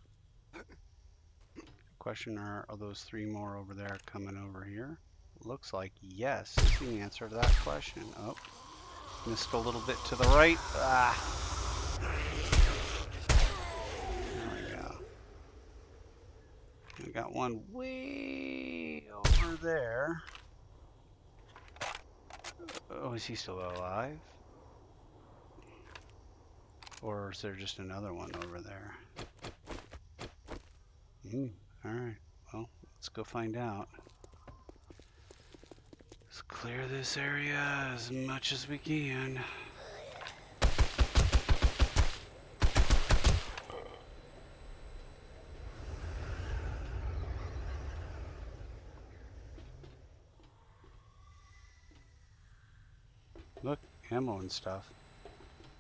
Question, are those 3 more over there coming over here? Looks like yes is the answer to that question. Oh, missed a little bit to the right. Ah. There we go. We got one way over there. Oh, is he still alive? Or is there just another one over there? Alright. Well, let's go find out. Let's clear this area as much as we can. Look, ammo and stuff.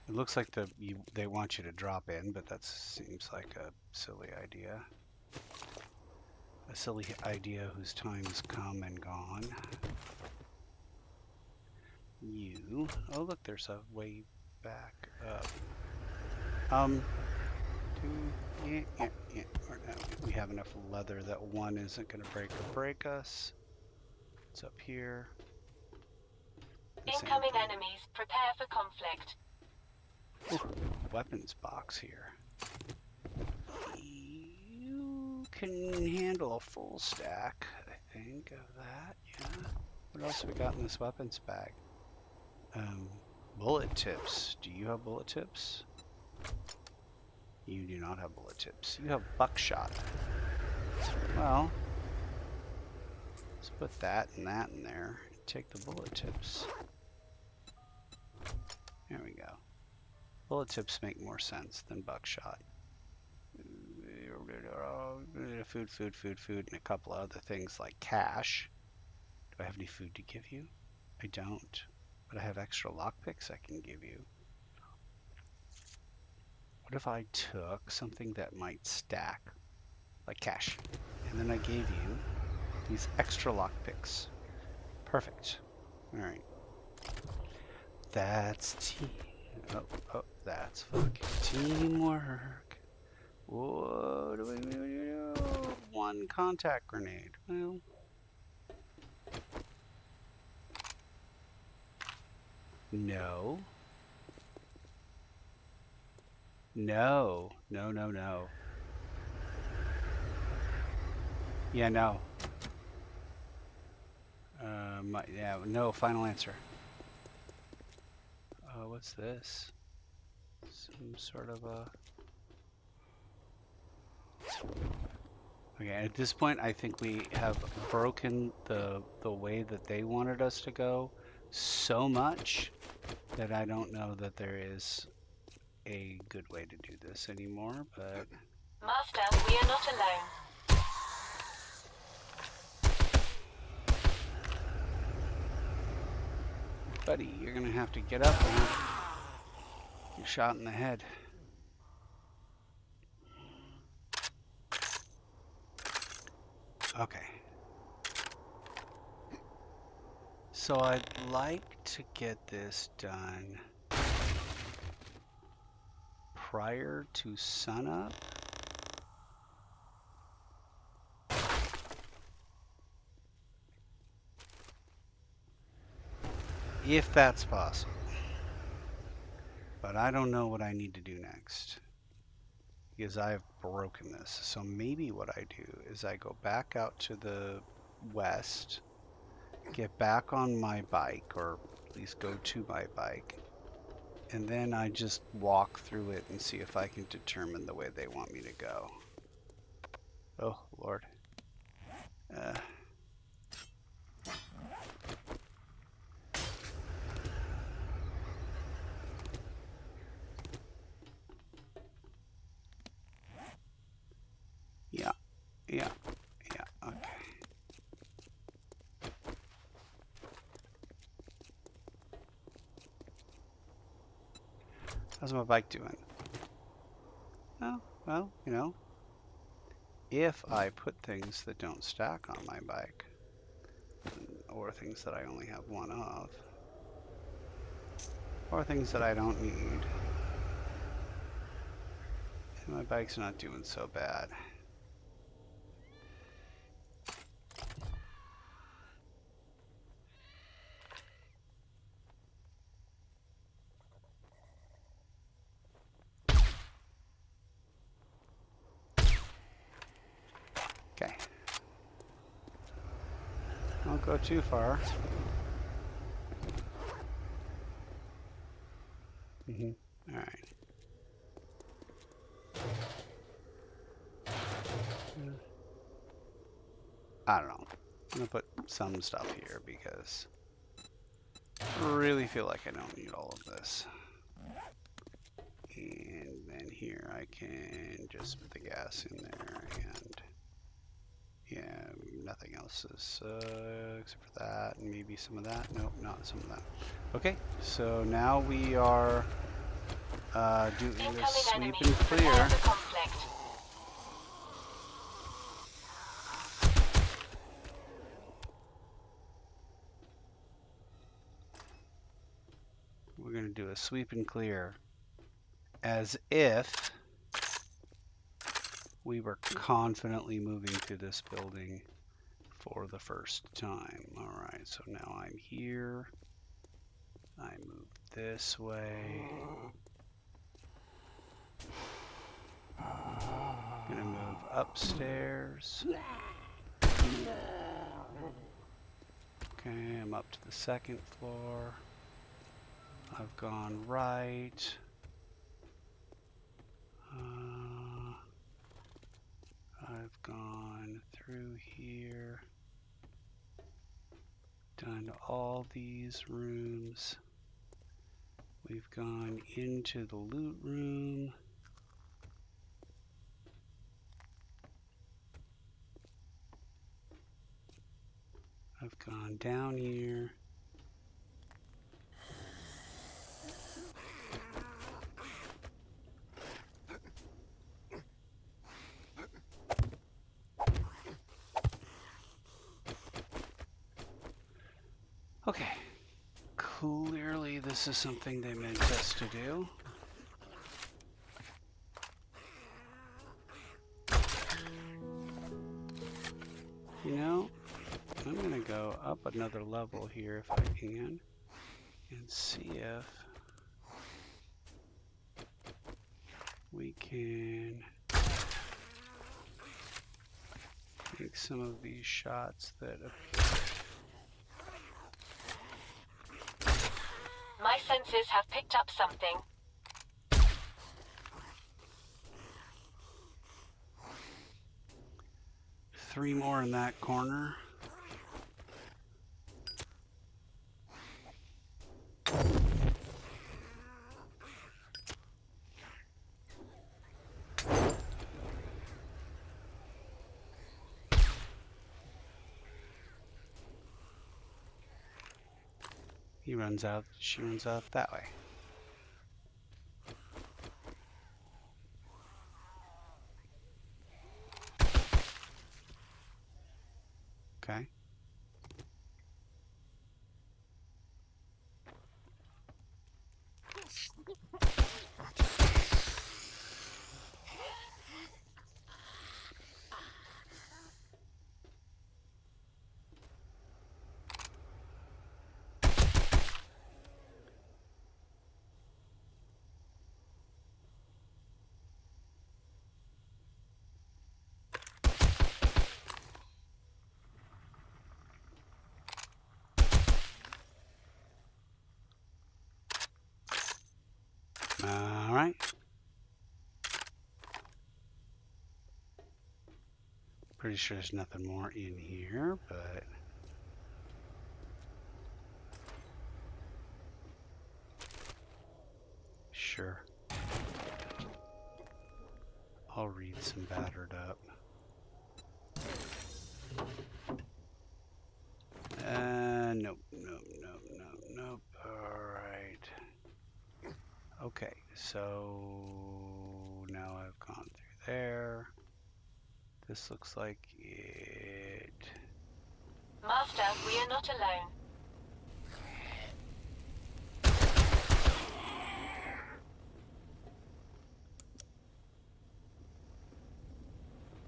It looks like they want you to drop in, but that seems like a silly idea. A silly idea whose time's come and gone. Oh look, there's a way back up. Yeah. We have enough leather that one isn't going to break us. It's up here. Incoming enemies. Prepare for conflict. Ooh, weapons box here. You can handle a full stack, I think, of that. Yeah. What else have we got in this weapons bag? Bullet tips. Do you have bullet tips? You do not have bullet tips. You have buckshot. Well, let's put that and that in there. Take the bullet tips. There we go. Bullet tips make more sense than buckshot. Food, and a couple of other things like cash. Do I have any food to give you? I don't. But I have extra lockpicks I can give you. What if I took something that might stack, like cash, and then I gave you these extra lockpicks? Perfect. All right. That's that's fucking teamwork. What do we do? One contact grenade. Well, no. No. Yeah, no. Yeah, no, final answer. What's this? Some sort of a... Okay, at this point, I think we have broken the way that they wanted us to go so much that I don't know that there is a good way to do this anymore, but... Master, we are not alone. Buddy, you're gonna have to get up and get shot in the head. Okay. So I'd like to get this done prior to sunup. If that's possible. But I don't know what I need to do next, because I've broken this. So maybe what I do is I go back out to the west, get back on my bike, or at least go to my bike, and then I just walk through it and see if I can determine the way they want me to go. Oh, Lord. Yeah, okay. How's my bike doing? Oh, well, you know, if I put things that don't stack on my bike, or things that I only have one of, or things that I don't need, my bike's not doing so bad. Okay. Don't go too far. All right. I don't know. I'm gonna put some stuff here because I really feel like I don't need all of this. And then here I can just put the gas in there, and yeah, nothing else is except for that and maybe some of that. Nope, not some of that. Okay, so now we are doing this Incoming sweep enemy. and Prepare clear. for conflict. We're going to do a sweep and clear as if we were confidently moving to this building for the first time. All right, so now I'm here. I move this way. Gonna move upstairs. Okay, I'm up to the second floor. I've gone right. I've gone through here. Done all these rooms. We've gone into the loot room. I've gone down here. Okay. Clearly this is something they meant us to do. You know, I'm gonna go up another level here if I can and see if we can make some of these shots that appear. My senses have picked up something. 3 more in that corner. She runs out that way. Okay. All right. Pretty sure there's nothing more in here, but sure. I'll read some battered up. Nope, nope, nope, nope, nope. All right. Okay, so now I've gone through there. This looks like it. Master, we are not alone.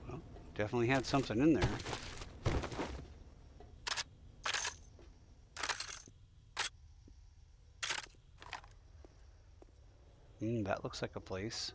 Well, definitely had something in there. That looks like a place.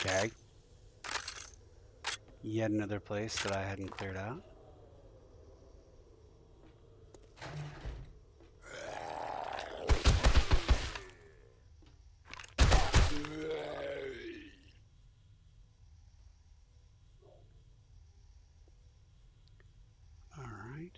Okay. Yet another place that I hadn't cleared out. All right.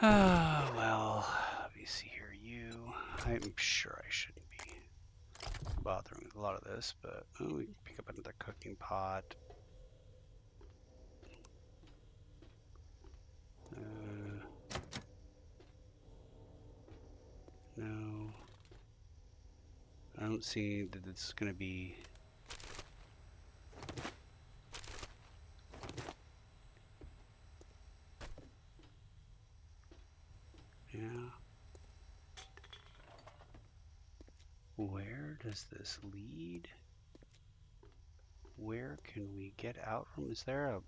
Ah, well, let me see here. I'm sure I shouldn't be bothering with a lot of this, but we can pick up another cooking pot. No, I don't see that it's going to be. Yeah. Where does this lead? Where can we get out from? Is there a...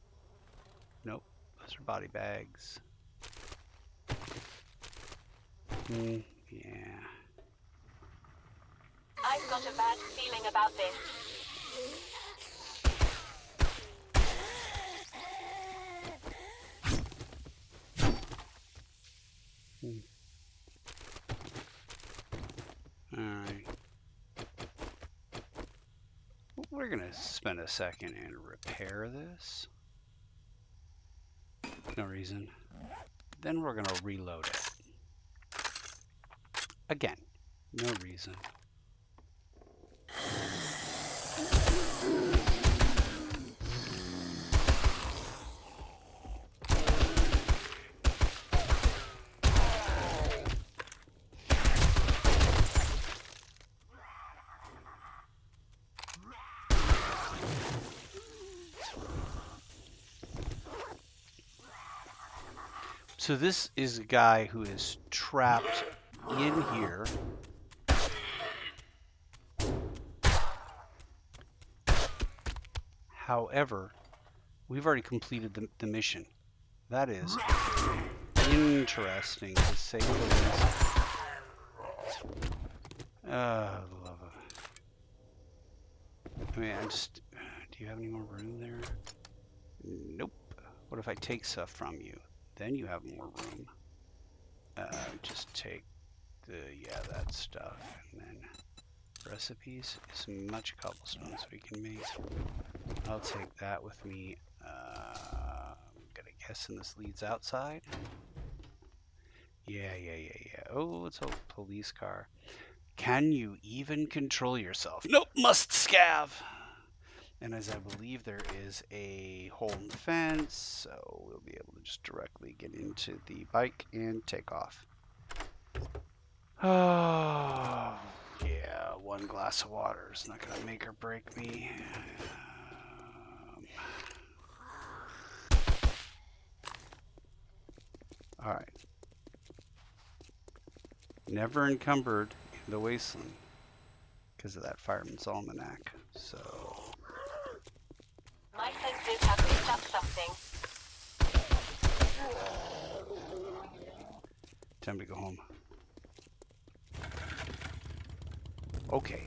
Nope, those are body bags. Yeah. I've got a bad feeling about this. Alright. We're gonna spend a second and repair this. No reason. Then we're gonna reload it. Again, no reason. So this is a guy who is trapped in here. However, we've already completed the mission. That is interesting to say the least. Love of... I mean, do you have any more room there? Nope. What if I take stuff from you? Then you have more room. Just take that stuff, and then recipes. As much cobblestone as we can make. I'll take that with me. I'm gonna guess this leads outside. Yeah. Oh, it's a police car. Can you even control yourself? Nope, must scav. And as I believe there is a hole in the fence, so we'll be able to just directly get into the bike and take off. Oh, yeah, one glass of water is not going to make or break me. All right. Never encumbered in the wasteland because of that fireman's almanac. So My senses have picked up something. time to go home. Okay.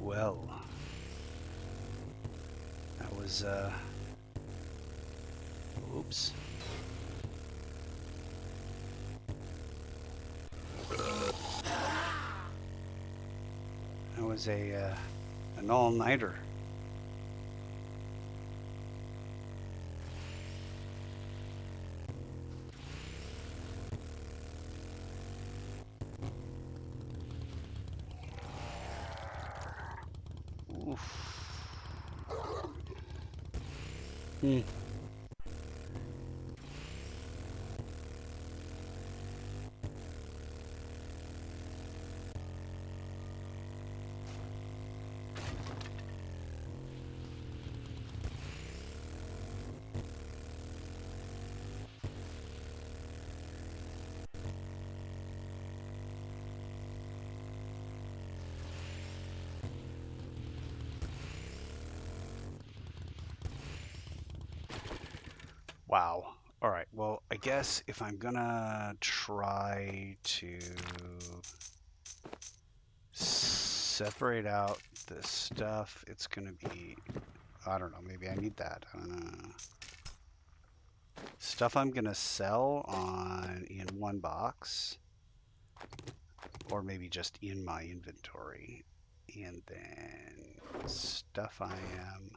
Well, that was, oops. That was an all-nighter. Oof. Hmm. Wow. All right. Well, I guess if I'm gonna try to separate out this stuff, it's gonna be, I don't know, maybe I need that. I don't know. Stuff I'm gonna sell on in one box, or maybe just in my inventory. And then stuff I am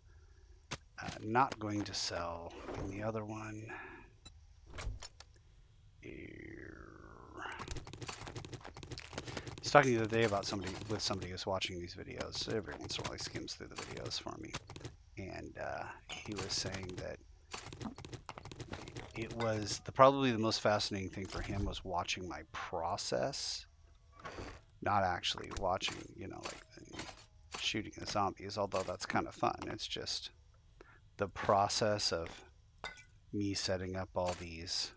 not going to sell in the other one. I was talking the other day about somebody who's watching these videos. Every once in a while he skims through the videos for me. And he was saying that it was probably the most fascinating thing for him was watching my process, not actually watching, like shooting the zombies, although that's kind of fun. It's just the process of me setting up all these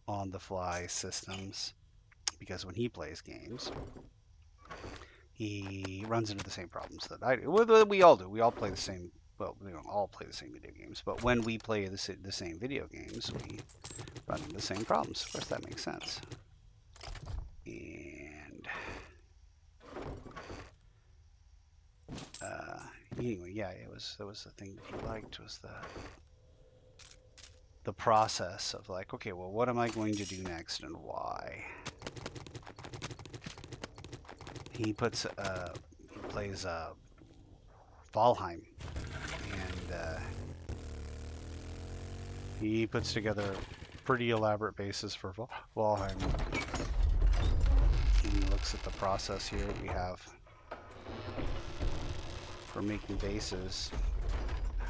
on-the-fly systems, because when he plays games, he runs into the same problems that I do. Well, we all do. We all play the same. Well, we don't all play the same video games, but when we play the same video games, we run into the same problems. Of course, that makes sense. And anyway, yeah, that was the thing that he liked, was the process of like, okay, well, what am I going to do next and why? He plays Valheim, and he puts together a pretty elaborate bases for Valheim. And he looks at the process here we have for making bases,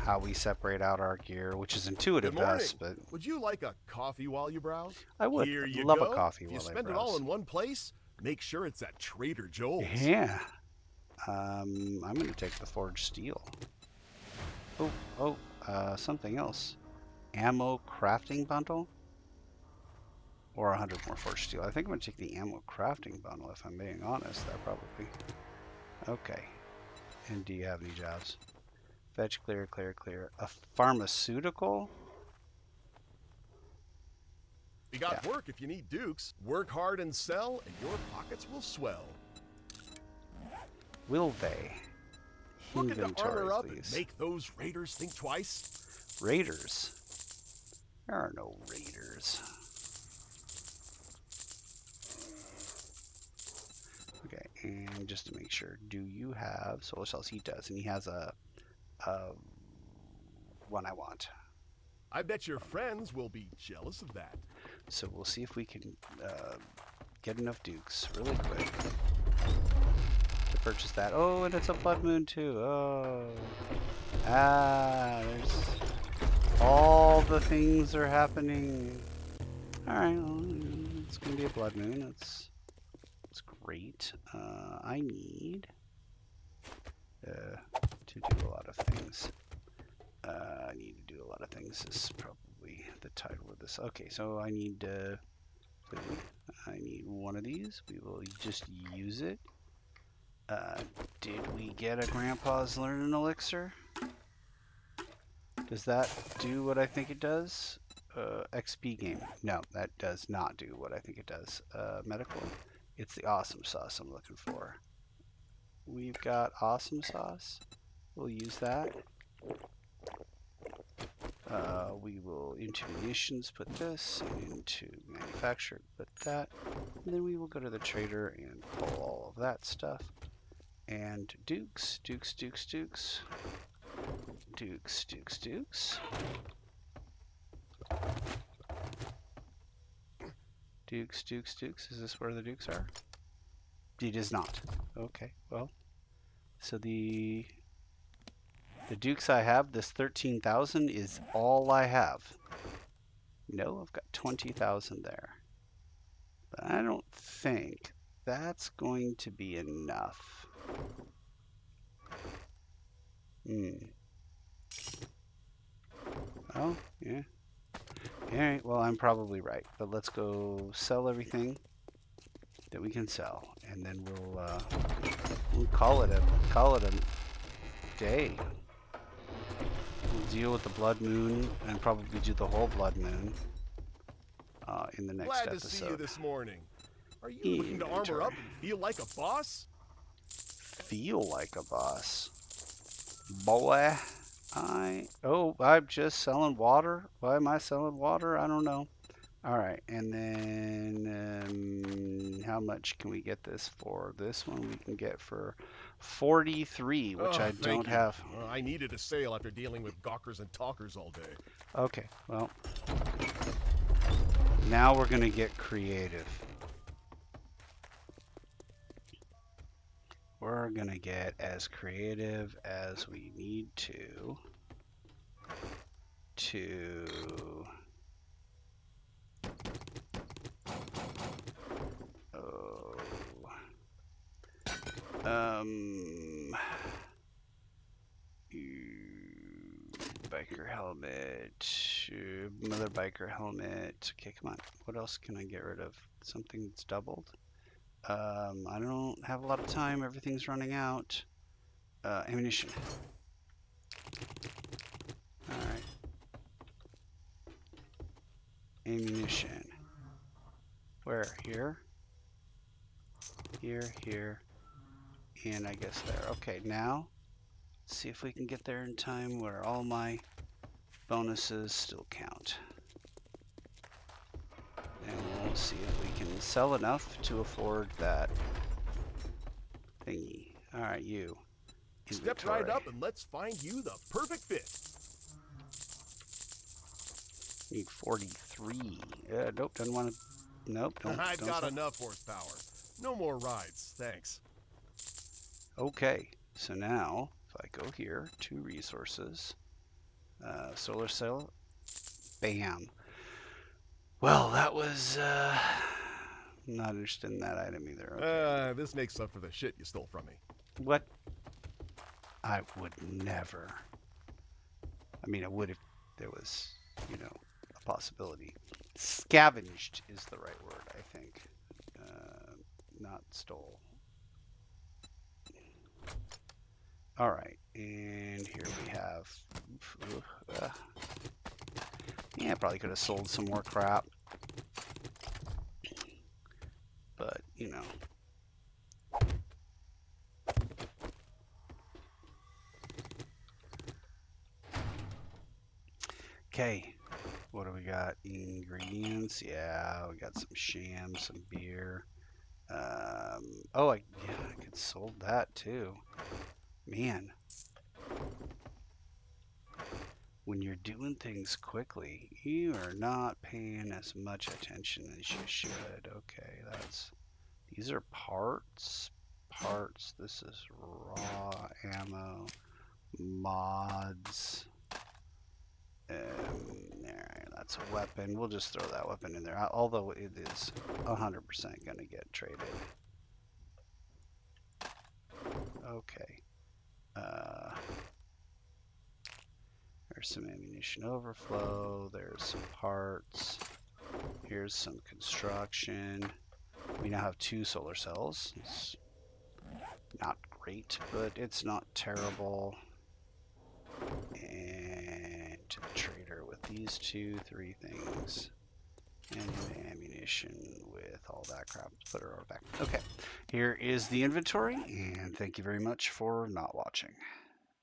how we separate out our gear, which is intuitive to us, but would you like a coffee while you browse? I would. Here you love go. a coffee You while I spend it browse. all in one place. Make sure it's at Trader Joel's. Yeah. I'm going to take the forged steel. Something else. Ammo crafting bundle? Or 100 more forged steel. I think I'm going to take the ammo crafting bundle, if I'm being honest, there probably. Okay. And do you have any jobs? Fetch, clear, clear, clear. A pharmaceutical? We got work if you need dukes. Work hard and sell, and your pockets will swell. Will they? Looking to Inventory, armor up please. and make those raiders think twice? Raiders? There are no raiders. Okay, and just to make sure, do you have solar cells? He does, and he has a one I want. I bet your friends will be jealous of that. So we'll see if we can get enough dukes really quick to purchase that. Oh, and it's a blood moon too. Oh. There's all the things are happening. Alright, well, it's gonna be a blood moon. That's great. I need to do a lot of things. I need to do a lot of things. This is probably the title of this. Okay, so I need one of these. We will just use it. Did we get a Grandpa's Learning Elixir? Does that do what I think it does? XP game. No, that does not do what I think it does. Medical. It's the awesome sauce I'm looking for. We've got awesome sauce. We'll use that. We will into munitions put this, and into manufacture put that, and then we will go to the trader and pull all of that stuff. And dukes, dukes, dukes, dukes, dukes, dukes, dukes, dukes, dukes, dukes. Is this where the dukes are? It is not. Okay, well, so the dukes I have, this 13,000 is all I have. No, I've got 20,000 there. But I don't think that's going to be enough. Oh, yeah. Alright, well, I'm probably right. But let's go sell everything that we can sell. And then we'll call it a day. We'll deal with the Blood Moon and probably do the whole Blood Moon in the next Glad to see you episode. this morning. Are you looking to armor up and feel like a boss? Feel like a boss. Boy, I'm just selling water. Why am I selling water? I don't know. All right, and then how much can we get this for? This one we can get for 43, which I don't thank you. have. I needed a sale after dealing with gawkers and talkers all day. Okay, well, now we're gonna get creative. We're gonna get as creative as we need to biker helmet, another biker helmet. Okay, come on. What else can I get rid of? Something that's doubled. I don't have a lot of time. Everything's running out. Ammunition. All right. Ammunition. Where? Here? Here, and I guess there. Okay, now let's see if we can get there in time where all my bonuses still count. And we'll see if we can sell enough to afford that thingy. All right, you. Inventory. Step right up and let's find you the perfect fit. Need 43. Nope, doesn't want to. Nope, don't. I've don't got sell. enough horsepower. No more rides, thanks. Okay, so now if I go here to resources, solar cell, bam. Well, that was not interested in that item either. Okay. This makes up for the shit you stole from me. What? I would never. I mean, I would if there was, you know, a possibility. Scavenged is the right word, I think. Not stole. All right, and here we have. Yeah, I probably could have sold some more crap, but you know. Okay, what do we got? Ingredients? Yeah, we got some sham, some beer. Oh, yeah, I could sold that too. Man, when you're doing things quickly, you are not paying as much attention as you should. Okay, these are parts. This is raw ammo, mods. Alright, that's a weapon. We'll just throw that weapon in there, although it is 100% going to get traded. Okay. There's some ammunition overflow. There's some parts. Here's some construction. We now have 2 solar cells. It's not great, but it's not terrible. And to the trader with these 3 things. And ammunition with all that crap. Put it all back. Okay, here is the inventory, and thank you very much for not watching.